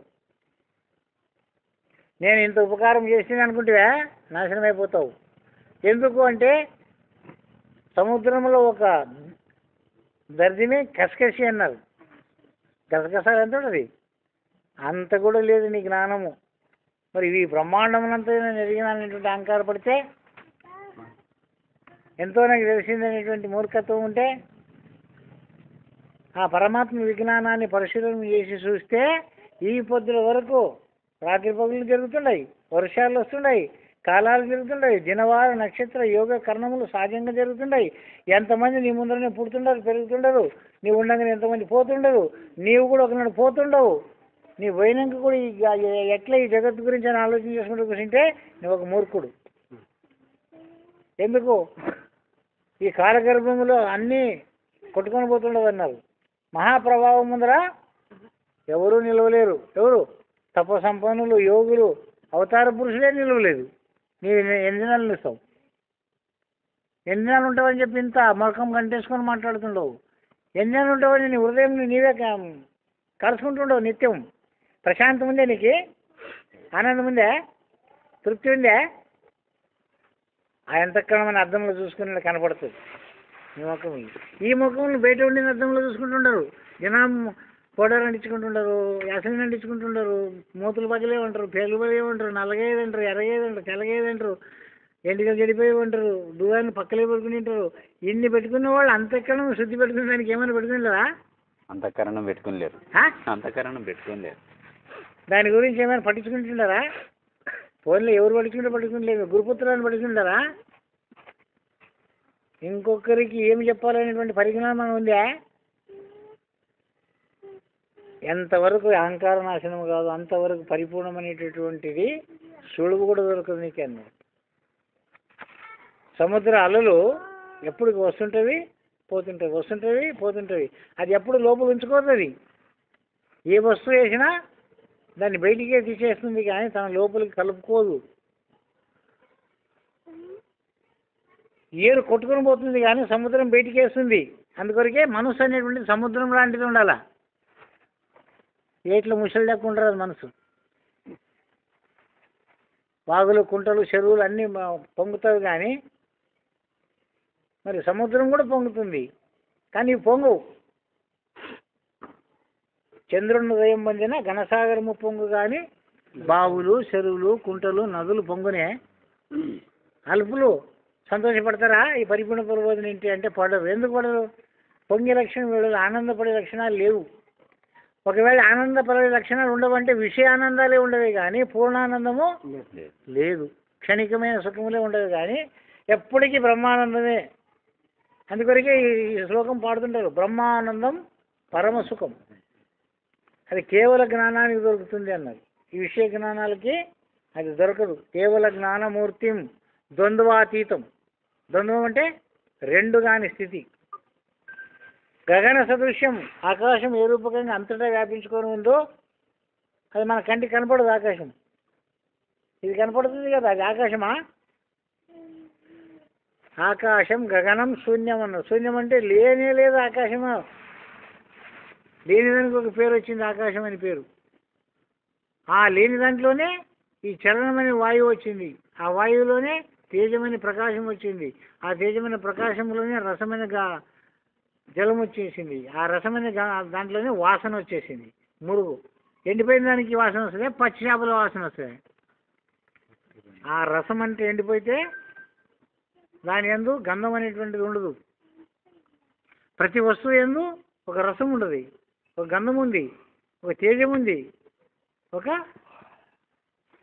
నేను ఇంత ఉపకారం చేసింది అనుకుంటేవా నాశనం అయిపోతావు. ఎందుకు అంటే సముద్రంలో ఒక దర్దిని కసకసి అన్నారు. గసగసాలు ఎంత ఉంటుంది? అంత కూడా లేదు నీ జ్ఞానము. మరి ఇవి బ్రహ్మాండమునంతా నేను ఎదిగినాననేటువంటి అహంకార పడితే, ఎంతో నాకు తెలిసిందనేటువంటి మూర్ఖత్వం ఉంటే, ఆ పరమాత్మ విజ్ఞానాన్ని పరిశీలన చేసి చూస్తే ఈ పొద్దుల వరకు రాత్రి పగులు జరుగుతున్నాయి, వర్షాలు వస్తున్నాయి, కాలాలు జరుగుతుంటాయి, దినవార నక్షత్ర యోగ కర్ణములు సహజంగా జరుగుతుంటాయి. ఎంతమంది నీ ముందరనే పుడుతుండరు, పెరుగుతుండరు. నీవు ఉండగానే ఎంతమంది పోతుండరు. నీవు కూడా ఒకనాడు పోతుండవు. నీ పోయినాక కూడా ఎట్లా ఈ జగత్తు గురించి అని ఆలోచన చేసుకుంటూ కూర్చుంటే నువ్వు ఒక మూర్ఖుడు. ఎందుకు? ఈ కాలగర్భంలో అన్నీ కొట్టుకొని పోతుండవు అన్నారు. మహాప్రభావం ముందర ఎవరూ నిలవలేరు. ఎవరు? తపసంపన్నులు, యోగులు, అవతార పురుషులే నిలవలేదు. నీవు ఎన్ని దినాలు నిలుస్తావు? ఎన్ని దినాలు ఉంటావని చెప్పి ఇంత మొఖం కంటేసుకొని మాట్లాడుతుండవు. ఎన్ని దినాలు ఉంటావని నీ హృదయం నీవే కలుసుకుంటుండవు నిత్యం. ప్రశాంతం ఉందే, నీకు ఆనందం ఉందే, తృప్తి ఉందే? ఆ ఎంతకణమని అద్దంలో చూసుకుని కనపడుతుంది ఈ ముఖం. ఈ ముఖంలో బయట ఉండిన అద్దంలో చూసుకుంటుండరు. జనం పౌడర్ అంటించుకుంటుండరు, యాసలిన్ అంటించుకుంటుండరు, మూతులు పగిలే ఉంటారు, పేర్లు పగిలే ఉంటారు, నల్లగేది అంటారు, ఎర్రగేది అంటారు, తెల్లగేది అంటారు, ఎంటికలు చెడిపోయి ఉంటారు, దూరాన్ని పక్కలే పెట్టుకుని ఉంటారు. ఇన్ని పెట్టుకున్న వాళ్ళు అంతకణం శుద్ధి పెట్టుకునే దానికి ఏమైనా పెట్టుకునిలేదా?
అంతఃకరణం పెట్టుకోలేరు. అంతఃకరణం పెట్టుకోలేరు.
దాని గురించి ఏమైనా పట్టించుకుంటుంటారా? ఫోన్లో ఎవరు పట్టించుకుంటే గురుపుత్రాన్ని పట్టించుకుంటారా? ఇంకొకరికి ఏమి చెప్పాలనేటువంటి పరిజ్ఞానం ఉందా? ఎంతవరకు అహంకార నాశనం కాదు అంతవరకు పరిపూర్ణమైనటువంటిది సులువు కూడా దొరకదు నీకు అన్నాడు. సముద్ర అలలు ఎప్పుడు వస్తుంటవి పోతుంటవి, వస్తుంటవి పోతుంటవి. అది ఎప్పుడు లోపల ఉంచుకోదు. అది ఏ వస్తువు వేసినా దాన్ని బయటికే తీసేస్తుంది కానీ తన లోపలికి కలుపుకోదు. ఏరు కొట్టుకొని పోతుంది కానీ సముద్రం బయటికి వేస్తుంది. అందుకొరకే మనసు అనేటువంటిది సముద్రం లాంటిది ఉండాలా. ఏట్లో ముసలి దాకా ఉండదు మనసు. వాగులు కుంటలు చెరువులు అన్నీ పొంగుతాయి కానీ మరి సముద్రం కూడా పొంగుతుంది కానీ ఇవి పొంగవు. చంద్రుని ఉదయం పొందిన ఘనసాగరము పొంగు కానీ బావులు చెరువులు కుంటలు నదులు పొంగునే. అల్పులు సంతోషపడతారా ఈ పరిపూర్ణ ప్రబోధన ఏంటి అంటే పడరు. ఎందుకు పడరు? పొంగే లక్షణం వీళ్ళు ఆనందపడే లక్షణాలు లేవు. ఒకవేళ ఆనందపడే లక్షణాలు ఉండవంటే విషయానందాలే ఉండవే కానీ పూర్ణానందము లేదు. క్షణికమైన సుఖములే ఉండవు కానీ ఎప్పటికీ బ్రహ్మానందమే. అందుకొరకే ఈ శ్లోకం పాడుతుంటారు, బ్రహ్మానందం పరమ సుఖం. అది కేవల జ్ఞానానికి దొరుకుతుంది అన్నారు. ఈ విషయ జ్ఞానాలకి అది దొరకదు. కేవల జ్ఞానమూర్తిం ద్వంద్వాతీతం. ద్వంద్వం అంటే రెండు కాని స్థితి. గగన సదృశ్యం, ఆకాశం ఏ రూపకంగా అంతటా వ్యాపించుకొని ఉందో అది మన కంటికి కనపడదు. ఆకాశం ఇది కనపడుతుంది కదా, అది ఆకాశమా? ఆకాశం గగనం శూన్యం అన్నారు. శూన్యం అంటే లేనే లేదు ఆకాశమా. లేని దానికి ఒక పేరు వచ్చింది, ఆకాశం అని పేరు. ఆ లేని దాంట్లోనే ఈ చలనమనే వాయువు వచ్చింది. ఆ వాయువులోనే తేజమైన ప్రకాశం వచ్చింది. ఆ తేజమైన ప్రకాశంలోనే రసమైన జలం వచ్చేసింది. ఆ రసమైన దాంట్లోనే వాసన వచ్చేసింది. మురుగు ఎండిపోయిన దానికి వాసన వస్తుంది, పచ్చి చేపల వాసన వస్తుంది. ఆ రసం అంటే ఎండిపోతే దాని యందు గంధం అనేటువంటిది ఉండదు. ప్రతి వస్తువు యందు ఒక రసం ఉండదు, ఒక గంధం ఉంది, ఒక తేజం ఉంది, ఒక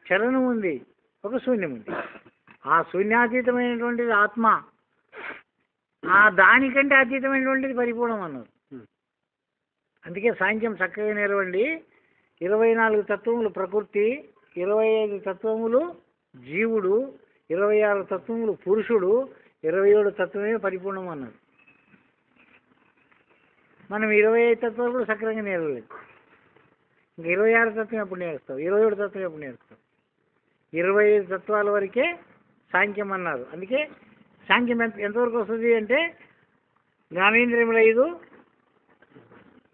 చలనం ఉంది, ఒక శూన్యం ఉంది. ఆ శూన్యాతీతమైనటువంటిది ఆత్మ. ఆ దానికంటే అతీతమైనటువంటిది పరిపూర్ణం అన్నారు. అందుకే సాంఖ్యం చక్కగా నిలవండి. 24 తత్వములు ప్రకృతి, 25 తత్వములు జీవుడు, 26 తత్వములు పురుషుడు, 27 తత్వమే పరిపూర్ణం అన్నారు. మనం 25 తత్వాలు కూడా సక్రంగా నేర్వలేదు. ఇంకా 26 తత్వం ఎప్పుడు నేర్స్తావు? 27 తత్వం ఎప్పుడు నేర్స్తావు? 25 తత్వాల వరకే సాంఖ్యం అన్నారు. అందుకే సాంఖ్యం ఎంతవరకు వస్తుంది అంటే జ్ఞానేంద్రియములు 5,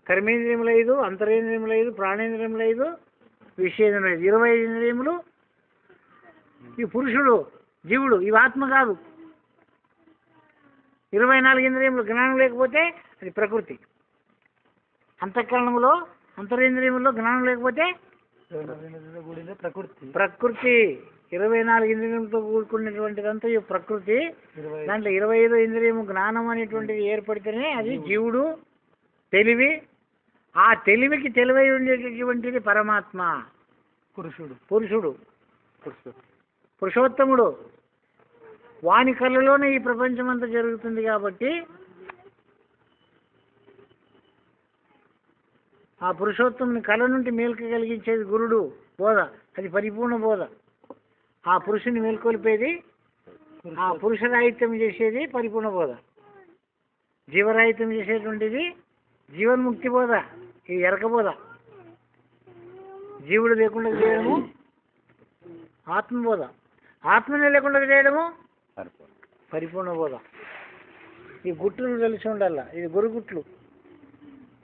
కర్మేంద్రియములు 5, అంతరేంద్రియములు 5, ప్రాణేంద్రియములు 5, విషయేంద్రియములు 5. 25 ఇంద్రియములు ఈ పురుషుడు జీవుడు, ఇవి ఆత్మ కాదు. 24 ఇంద్రియములు జ్ఞానం లేకపోతే అది ప్రకృతి. అంతఃకరణములో అంతరేంద్రియములో జ్ఞానం లేకపోతే ప్రకృతి. 24 ఇంద్రియములతో కూడుకున్నటువంటిదంతా ఈ ప్రకృతి. దాంట్లో 25 ఇంద్రియము జ్ఞానం అనేటువంటిది ఏర్పడితేనే అది జీవుడు, తెలివి. ఆ తెలివికి తెలివై ఉండేటటువంటిది పరమాత్మ, పురుషుడు, పురుషోత్తముడు. వాని కళ్ళలోనే ఈ ప్రపంచం అంతా జరుగుతుంది కాబట్టి ఆ పురుషోత్తముని కళ నుండి మేల్క కలిగించేది గురుడు బోధ. అది పరిపూర్ణ బోధ. ఆ పురుషుని మేల్కొల్పేది, ఆ పురుషరాహిత్యం చేసేది పరిపూర్ణ బోధ. జీవరాహిత్యం చేసేటువంటిది జీవన్ముక్తి బోధ, ఇది ఎరక బోధ. జీవుడు లేకుండా చేయడము ఆత్మబోధ. ఆత్మనే లేకుండా చేయడము
సరిపోదు.
పరిపూర్ణ బోధ. ఈ గుట్లు తెలిసి ఉండాల. ఇది గురుగుట్లు.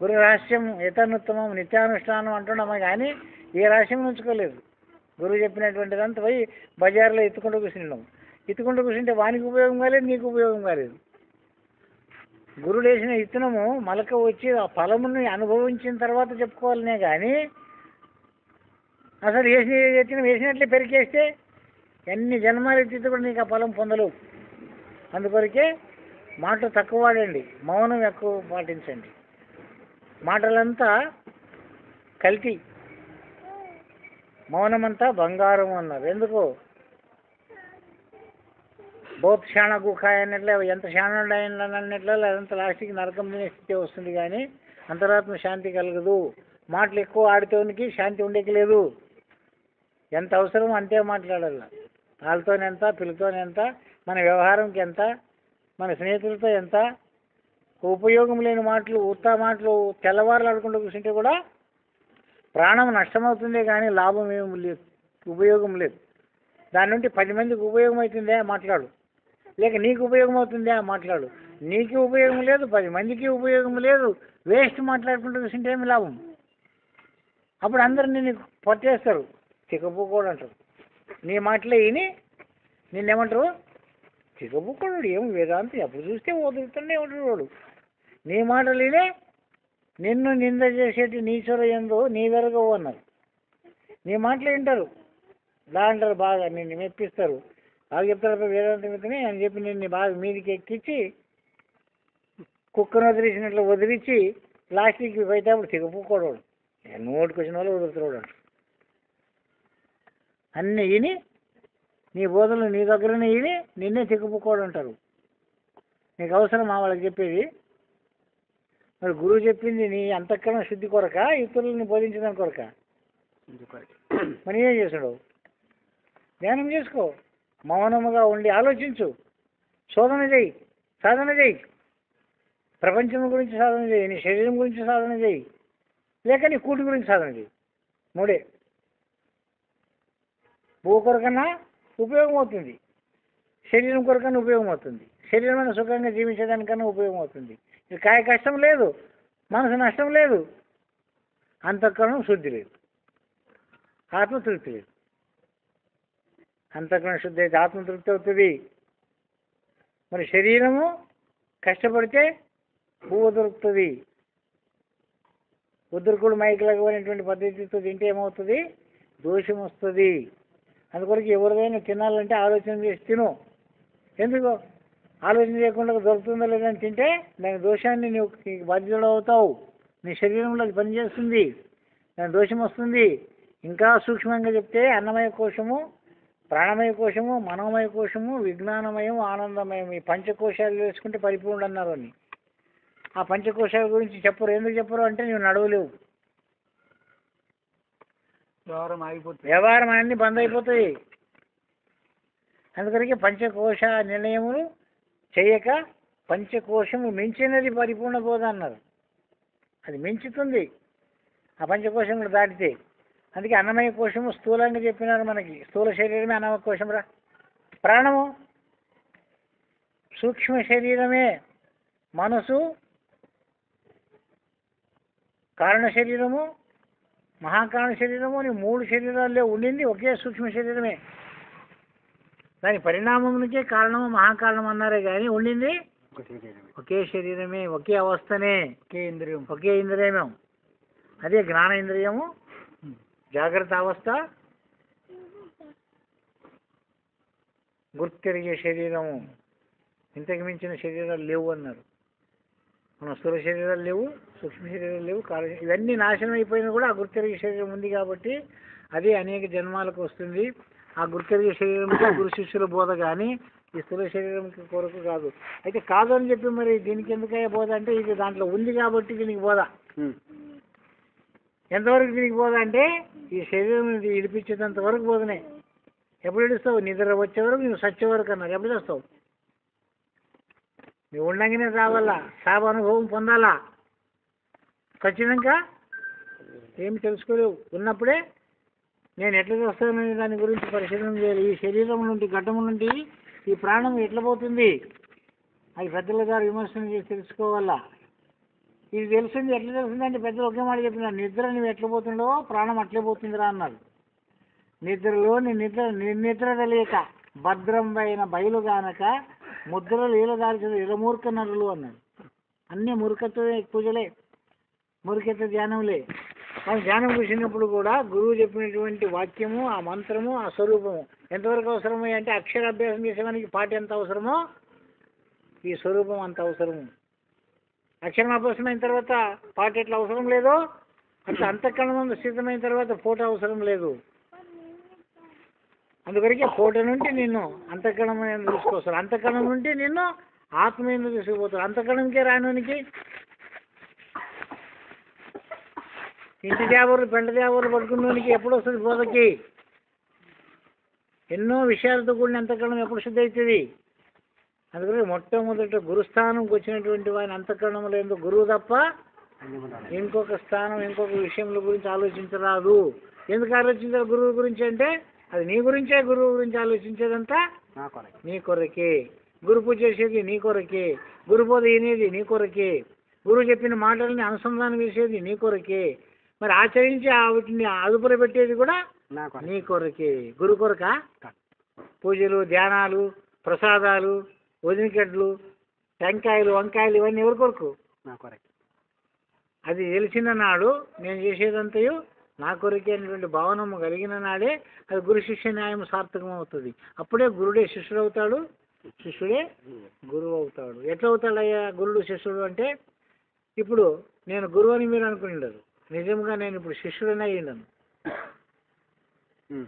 గురు రహస్యం యథానుత్తమం నిత్యానుష్ఠానం అంటున్నాము, కానీ ఏ రహస్యం ఉంచుకోలేదు. గురువు చెప్పినటువంటిదంతా పోయి బజార్లో ఎత్తుకుంటూ కూర్చున్నాం. ఎత్తుకుంటూ కూర్చుంటే వానికి ఉపయోగం కాలేదు, నీకు ఉపయోగం కాలేదు. గురుడు వేసిన ఇత్తనము మొలక వచ్చి ఆ ఫలముని అనుభవించిన తర్వాత చెప్పుకోవాలనే కానీ అసలు వేసినట్లే పెరికేస్తే ఎన్ని జన్మాలు ఎత్తితే కూడా నీకు ఆ ఫలం పొందలేవు. అందుకొరకే మాటలు తక్కువ వాడండి, మౌనం ఎక్కువ పాటించండి. మాటలంతా కల్తీ, మౌనమంతా బంగారం అన్నారు. ఎందుకు? బౌత్ శాణ గుఖాయ అన్నట్లే, ఎంత శాణ అన్నట్లే అదంతా లాస్ట్కి నరకం తినే స్థితి వస్తుంది, కానీ అంతరాత్మ శాంతి కలగదు. మాటలు ఎక్కువ ఆడితోనికి శాంతి ఉండేకి లేదు. ఎంత అవసరమో అంతే మాట్లాడాలి. వాళ్ళతోనెంత, పిల్లతోనెంత, మన వ్యవహారంకి ఎంత, మన స్నేహితులతో ఎంత. ఉపయోగం లేని మాటలు, ఉత్తా మాటలు తెల్లవారులు ఆడుకుంటూ కూర్చుంటే కూడా ప్రాణం నష్టమవుతుందే కానీ లాభం ఏమి లేదు, ఉపయోగం లేదు. దాని నుండి 10 మందికి ఉపయోగం అవుతుందే మాట్లాడు, లేక నీకు ఉపయోగం అవుతుందే మాట్లాడు. నీకు ఉపయోగం లేదు, 10 మందికి ఉపయోగం లేదు, వేస్ట్ మాట్లాడుకుంటూ కూర్చుంటే ఏమి లాభం? అప్పుడు అందరు నిన్ను పట్టేస్తారు, చిక్కపుకోడు అంటారు. నీ మాటలే విని నిన్నేమంటారు? చిక్కపుకోడు, ఏం వేదాంతి, అప్పుడు చూస్తే వదులుతుండే ఉంటాడు వాడు. నీ మాటలు వినే నిన్ను నింద చేసేటి నీచుర ఎందు నీ వెరగవు అన్నారు. నీ మాటలు వింటారు, అంటారు, బాగా నిన్ను మెప్పిస్తారు, బాగా చెప్తారు వేదాంతం మీదనే అని చెప్పి నిన్ను బాగా మీదికి ఎక్కించి కుక్కను వదిలించినట్లు వదిలించి లాస్ట్కి పోయేటప్పుడు చిగపుకోడు. నోటికి వచ్చిన వాళ్ళు వదులుతున్నాడు అంట. అన్నీ విని నీ బోధనలు నీ దగ్గరనే విని నిన్నే చిక్కుపుకోడు అంటారు. నీకు అవసరమా వాళ్ళకి చెప్పేది? మరి గురువు చెప్పింది నీ అంతఃకరణ శుద్ధి కొరక, ఇతరులని బోధించడానికి కొరక? మరి ఏం చేశాడు? ధ్యానం చేసుకో, మౌనముగా ఉండి ఆలోచించు, శోధన చేయి, సాధన చేయి. ప్రపంచం గురించి సాధన చేయి, నీ శరీరం గురించి సాధన చేయి, లేక నీ కూటి గురించి సాధన చేయి. 3 భూ కొరకన్నా ఉపయోగం అవుతుంది, శరీరం కొరకన్నా ఉపయోగం అవుతుంది, శరీరమైన సుఖంగా జీవించడానికన్నా ఉపయోగం అవుతుంది. ఇది కాయ కష్టం లేదు, మనసు నష్టం లేదు, అంతఃకరణం శుద్ధి లేదు, ఆత్మ తృప్తి లేదు. అంతఃకరణ శుద్ధి అయితే ఆత్మ తృప్తి అవుతుంది. మరి శరీరము కష్టపడితే పువ్వు దొరుకుతుంది. ఉద్రకుడు మైకులకు అనేటువంటి పద్ధతితో తింటే ఏమవుతుంది? దోషం వస్తుంది. అందుకొరకు ఎవరిదైనా తినాలంటే ఆలోచన చేసి తిను. ఎందుకు? ఆలోచన చేయకుండా దొరుకుతుందో లేదని తింటే దాని దోషాన్ని నీకు బాధ్యతలు అవుతావు. నీ శరీరంలో అది పనిచేస్తుంది, దాని దోషం వస్తుంది. ఇంకా సూక్ష్మంగా చెప్తే అన్నమయ కోశము, ప్రాణమయ కోశము, మనోమయ కోశము, విజ్ఞానమయం, ఆనందమయం, ఈ పంచకోశాలు వేసుకుంటే పరిపూర్ణ అన్నారు అని. ఆ పంచకోశాల గురించి చెప్పరు. ఎందుకు చెప్పరు అంటే నువ్వు నడవలేవు, వ్యవహారం అన్నీ బంద్ అయిపోతాయి. అందుకనికి పంచకోశ నిర్ణయములు చేయక పంచకోశము మించినది పరిపూర్ణ బోధ అన్నారు. అది మించుతుంది ఆ పంచకోశములు దాటితే. అందుకే అన్నమయ కోశము స్థూలంగా చెప్పినారు మనకి. స్థూల శరీరమే అన్నమయ కోశంరా. ప్రాణము సూక్ష్మ శరీరమే. మనసు కారణ శరీరము, మహాకారణ శరీరము అని 3 శరీరాల్లో ఉండింది ఒకే సూక్ష్మ శరీరమే. దాని పరిణామంకే కారణము మహాకారణం అన్నారే కానీ ఉండింది ఒకే శరీరమే, ఒకే అవస్థనే, ఒకే ఇంద్రియము. అదే జ్ఞానేంద్రియము, జాగ్రత్త అవస్థ, గుర్తెరిగే శరీరము. ఇంతకు మించిన శరీరాలు లేవు అన్నారు. మన స్థూల శరీరాలు లేవు, సూక్ష్మ శరీరాలు లేవు, ఇవన్నీ నాశనం అయిపోయినా కూడా ఆ గుర్తెరిగే శరీరం ఉంది కాబట్టి అది అనేక జన్మాలకు వస్తుంది. ఆ గుర్తెరిగే శరీరంకి గురు శిష్యుల బోధ కానీ ఈ స్థూల శరీరం కొరకు కాదు. అయితే కాదు అని చెప్పి మరి దీనికి ఎందుకయ్యే బోధ అంటే ఇది దాంట్లో ఉంది కాబట్టి దీనికి బోధ. ఎంతవరకు దీనికి బోధ అంటే ఈ శరీరం ఇడిపించేంత వరకు బోధనే. ఎప్పుడు ఇడుస్తావు? నిద్ర వచ్చే వరకు, నువ్వు సచ్చే వరకు అన్నారు. ఎప్పుడు చేస్తావు? నువ్వు ఉండంగానే రావాలా, సాబ్ అనుభవం పొందాలా. ఖచ్చితంగా ఏమి తెలుసుకోలేవు. ఉన్నప్పుడే నేను ఎట్లా చేస్తానని దాని గురించి పరిశీలన చేయాలి. ఈ శరీరం నుండి ఘట్టం నుండి ఈ ప్రాణం ఎట్లా పోతుంది అది పెద్దల గారు విమర్శన చేసి తెలుసుకోవాలా. ఇది తెలిసింది ఎట్లా తెలిసిందంటే పెద్దలు ఒకే మాట చెప్పినారు, నిద్ర నువ్వు ఎట్లా పోతుండవో ప్రాణం అట్లే పోతుందిరా అన్నారు. నిద్రలో నిద్ర తెలియక భద్రం పైన బయలుగానక ముద్రలు ఈలదాల్చిన ఇరమూర్ఖ నరులు అన్నాడు. అన్నీ మురికత్వ పూజలే, మురికెత్త ధ్యానంలే. మనం ధ్యానం కూర్చున్నప్పుడు కూడా గురువు చెప్పినటువంటి వాక్యము, ఆ మంత్రము, ఆ స్వరూపము ఎంతవరకు అవసరమో అంటే అక్షరాభ్యాసం చేసేవానికి పాట ఎంత అవసరమో ఈ స్వరూపం అంత అవసరము. అక్షరం అభ్యాసమైన తర్వాత పాట ఎట్లా అవసరం లేదో అట్లా అంతఃకరణం సిద్ధమైన తర్వాత ఫోటో అవసరం లేదు. అందువరకే ఫోటో నుండి నిన్ను అంతఃకరణం తీసుకొస్తారు, అంతఃకరణం నుండి నిన్ను ఆత్మ మీద తీసుకుపోతారు. అంతఃకరణంకే రానునికి ఇంటి దేవరు పెంట దేవరు పడుకున్నోనికి ఎప్పుడు వస్తుంది బోధకి? ఎన్నో విషయాలతో కూడిన అంతఃకరణం ఎప్పుడు శుద్ధి అవుతుంది? అందుకని మొట్టమొదట గురుస్థానంకి వచ్చినటువంటి వాని అంతఃకరణం లేదు. గురువు తప్ప ఇంకొక స్థానం ఇంకొక విషయంలో గురించి ఆలోచించరాదు. ఎందుకు ఆలోచించాలి గురువు గురించి అంటే అది నీ గురించే. గురువు గురించి ఆలోచించేదంతా నీ కొరకే. గురు పూజ చేసేది నీ కొరకే, గురు బోధ వినేది నీ కొరకే, గురువు చెప్పిన మాటల్ని అనుసంధానం చేసేది నీ కొరకే, మరి ఆచరించి వాటిని అదుపులో పెట్టేది కూడా నీ కొరకే. గురు కొరక పూజలు, ధ్యానాలు, ప్రసాదాలు, వదినకెడ్లు, టెంకాయలు, వంకాయలు ఇవన్నీ ఎవరి కొరకు?
నా కొరకే.
అది తెలిసిన నాడు నేను చేసేదంతయు నా కొరకే అనేటువంటి భావనము కలిగిన నాడే అది గురు శిష్య న్యాయం సార్థకం అవుతుంది. అప్పుడే గురుడే శిష్యుడు అవుతాడు, శిష్యుడే గురువు అవుతాడు. ఎట్లా అవుతాడయ్యా గురుడు శిష్యుడు అంటే? ఇప్పుడు నేను గురువు అని మీరు అనుకునేది నిజంగా నేను ఇప్పుడు శిష్యుడనే అయ్యిండను.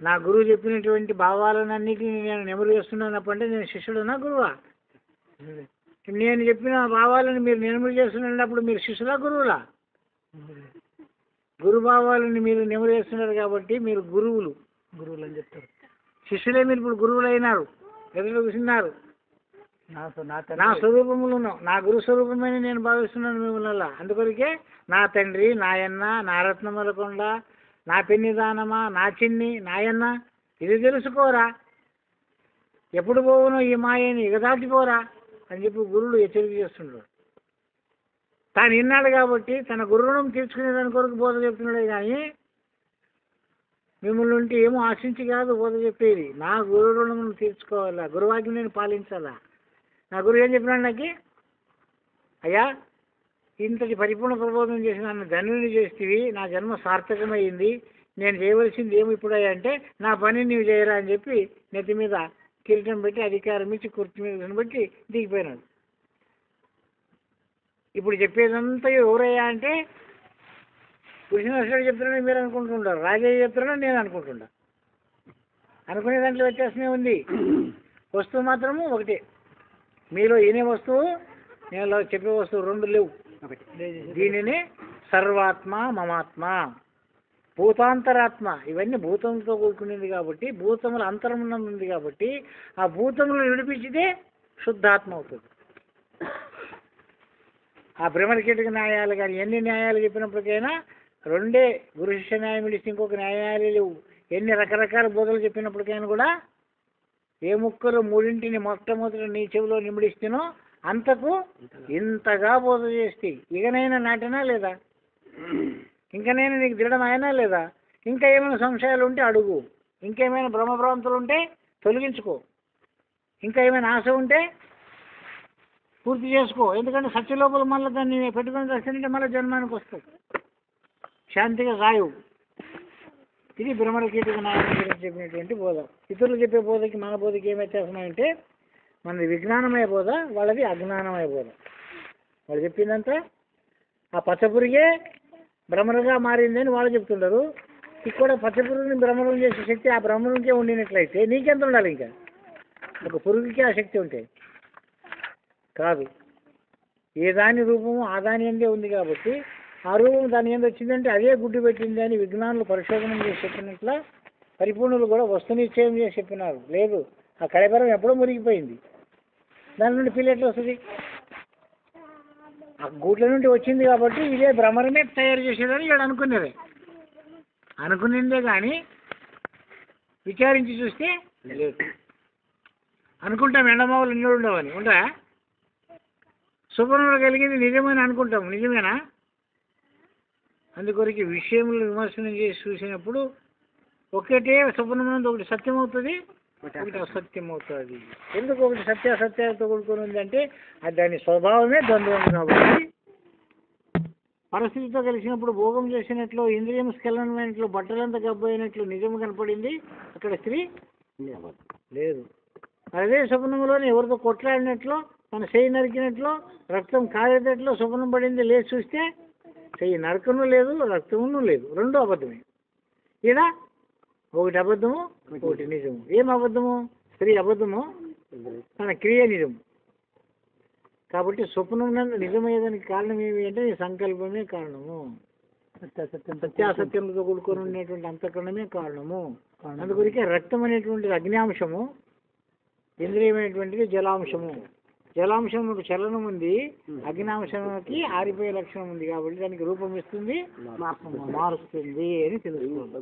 నా గురువు చెప్పినటువంటి భావాలన్నిటిని నేను నెమరు చేస్తున్నానప్పుడంటే నేను శిష్యుడనా గురువా? నేను చెప్పిన భావాలను మీరు నెమరు చేస్తున్నప్పుడు మీరు శిష్యులా గురువులా? గురు భావాలని మీరు నెమరు చేస్తున్నారు కాబట్టి మీరు గురువులు అని చెప్తారు. శిష్యులే మీరు ఇప్పుడు గురువులు అయినారు, ఎదురు కూర్చున్నారు. నా స్వరూపములను నా గురు స్వరూపమని నేను భావిస్తున్నాను మిమ్మల్ని. అందుకొరికే నా తండ్రి, నాయన్న, నా రత్నమలకొండ, నా పెన్నిదానమా, నా చిన్ని, నాయన్న ఇది తెలుసుకోరా, ఎప్పుడు పోవునో ఈ మాయని ఎగదాటిపోరా అని చెప్పి గురువుడు హెచ్చరిక చేస్తున్నాడు. తాను విన్నాడు కాబట్టి తన గురువును తీర్చుకునే దాని కొరకు బోధ చెప్తున్నాడే కానీ మిమ్మల్ని ఉంటే ఏమో ఆశించి కాదు బోధ చెప్పేది. నా గురు రుణమును తీర్చుకోవాలా, గురువాజ్ఞ నేను పాలించాలా. నా గురువు ఏం చెప్పినాడు నాకు? అయ్యా ఇంతటి పరిపూర్ణ ప్రబోధం చేసి నన్ను ధనుని చేస్తేవి, నా జన్మ సార్థకమైంది, నేను చేయవలసింది ఏమి ఇప్పుడు అయ్యా అంటే నా పని నీవు చేయరా అని చెప్పి నెత్తి మీద కిరీటం పెట్టి అధికారం ఇచ్చి కుర్చీ మీద బట్టి దిగిపోయినాడు. ఇప్పుడు చెప్పేదంతా ఎవరయ్యా అంటే కృష్ణేశ్వరుడు చెప్తున్నాడు మీరు అనుకుంటుంటారు, రాజయ్య చెప్తున్నాడు నేను అనుకుంటుంటా. అనుకునే దాంట్లో వ్యత్యాసమే ఉంది. వస్తువు మాత్రము ఒకటే. మీలో వినే వస్తువు నేను చెప్పే వస్తువు రెండు లేవు. దీనిని సర్వాత్మ, మమాత్మ, భూతాంతరాత్మ ఇవన్నీ భూతంతో కూడుకునేది కాబట్టి భూతముల అంతరమున ఉంది కాబట్టి ఆ భూతములను విడిపించితే శుద్ధాత్మ అవుతుంది. ఆ బ్రహ్మకీటక న్యాయాలు కానీ ఎన్ని న్యాయాలు చెప్పినప్పటికైనా రెండే గురు శిష్య న్యాయం ఇస్తే ఇంకొక న్యాయాలు లేవు. ఎన్ని రకరకాల బోధలు చెప్పినప్పటికైనా కూడా ఏ ముక్కలు మూడింటిని మొట్టమొదటి నీ చెవిలో నిమిడిస్తేనో అంతకు ఇంతగా బోధ చేస్తే ఇకనైనా నాటినా లేదా, ఇంకనైనా నీకు దృఢం అయినా లేదా, ఇంకా ఏమైనా సంశయాలు ఉంటే అడుగు, ఇంకేమైనా భ్రమభ్రాంతులు ఉంటే తొలగించుకో, ఇంకా ఏమైనా ఆశ ఉంటే పూర్తి చేసుకో. ఎందుకంటే సత్యలోపల మళ్ళీ దాన్ని పెట్టుకొని వస్తుంటే మళ్ళీ జన్మానికి వస్తుంది, శాంతిగా సాయు. ఇది బ్రహ్మకీటక న్యాయం గురించి చెప్పినటువంటి బోధ. ఇతరులు చెప్పే బోధకి మన బోధకి ఏం వ్యత్యాసమంటే మనది విజ్ఞానమయ బోధ, వాళ్ళది అజ్ఞానమయ బోధ. వాళ్ళు చెప్పిందంతా ఆ పచ్చపురిగే భ్రమలుగా మారిందని వాళ్ళు చెప్తుంటారు. ఇక్కడ పచ్చపురుగుని భ్రమలం చేసే శక్తి ఆ బ్రహ్మకే ఉండినట్లయితే నీకెంత ఉండాలి? ఇంకా ఒక పురుగుకి ఆ శక్తి ఉంటే కాదు. ఏ దాని రూపము ఆ దాని ఎందే ఉంది కాబట్టి ఆ రూపం దాని ఎందు వచ్చిందంటే అదే గుడ్డు పెట్టింది అని విజ్ఞానులు పరిశోధన చేసి చెప్పినట్ల పరిపూర్ణులు కూడా వస్తు నిశ్చయం చేసి చెప్పినారు. లేదు, ఆ కళేబరం ఎప్పుడో మురిగిపోయింది, దాని నుండి పిల్ల ఎట్లా వస్తుంది? ఆ గూట్ల నుండి వచ్చింది కాబట్టి ఇదే భ్రమరమే తయారు చేసేదని ఇక్కడ అనుకునేదే కానీ విచారించి చూస్తే లేదు. అనుకుంటాం ఎండమావులు ఎన్నో ఉండవని, ఉండరా? స్వప్నంలో కలిగింది నిజమని అనుకుంటాం, నిజమేనా? అందుకొరకు విషయంలో విమర్శనం చేసి చూసినప్పుడు ఒకటే స్వప్నం ఒకటి సత్యం అవుతుంది, ఒకటి అసత్యం అవుతుంది. ఎందుకు ఒకటి సత్యాసత్యాలతో కూడుకొని ఉందంటే అది దాని స్వభావమే ద్వంద్వం కాబట్టి. పరిస్థితితో కలిసినప్పుడు భోగం చేసినట్లు, ఇంద్రియం స్ఖలనమైనట్లు, బట్టలంతా గబ్బైనట్లు నిజం కనపడింది, అక్కడ స్త్రీ లేదు. అదే స్వప్నంలోనే ఎవరితో కొట్లాడినట్లు, తన చెయ్యి నరికినట్లు, రక్తం కారేటట్లు స్వప్నం పడింది, లేచి చూస్తే చెయ్యి నరకను లేదు, రక్తమును లేదు, రెండు అబద్ధమే. ఈడ ఒకటి అబద్ధము, ఒకటి నిజము. ఏం అబద్ధము? స్త్రీ అబద్ధము, తన క్రియ నిజము. కాబట్టి స్వప్నం నందు నిజమయ్యేదానికి కారణం ఏమి అంటే సంకల్పమే కారణము, సత్యాసత్యంతో కూడుకొని ఉండేటువంటి అంతఃకరణమే కారణము. అందుకొరికే రక్తం అనేటువంటిది అగ్నియాంశము, ఇంద్రియమైనటువంటిది జలాంశము. జలాంశం చలనం ఉంది, అగ్నియాంశానికి ఆరిపోయే లక్షణం ఉంది కాబట్టి దానికి రూపం ఇస్తుంది, మారుస్తుంది అని తెలుసుకోవాలి.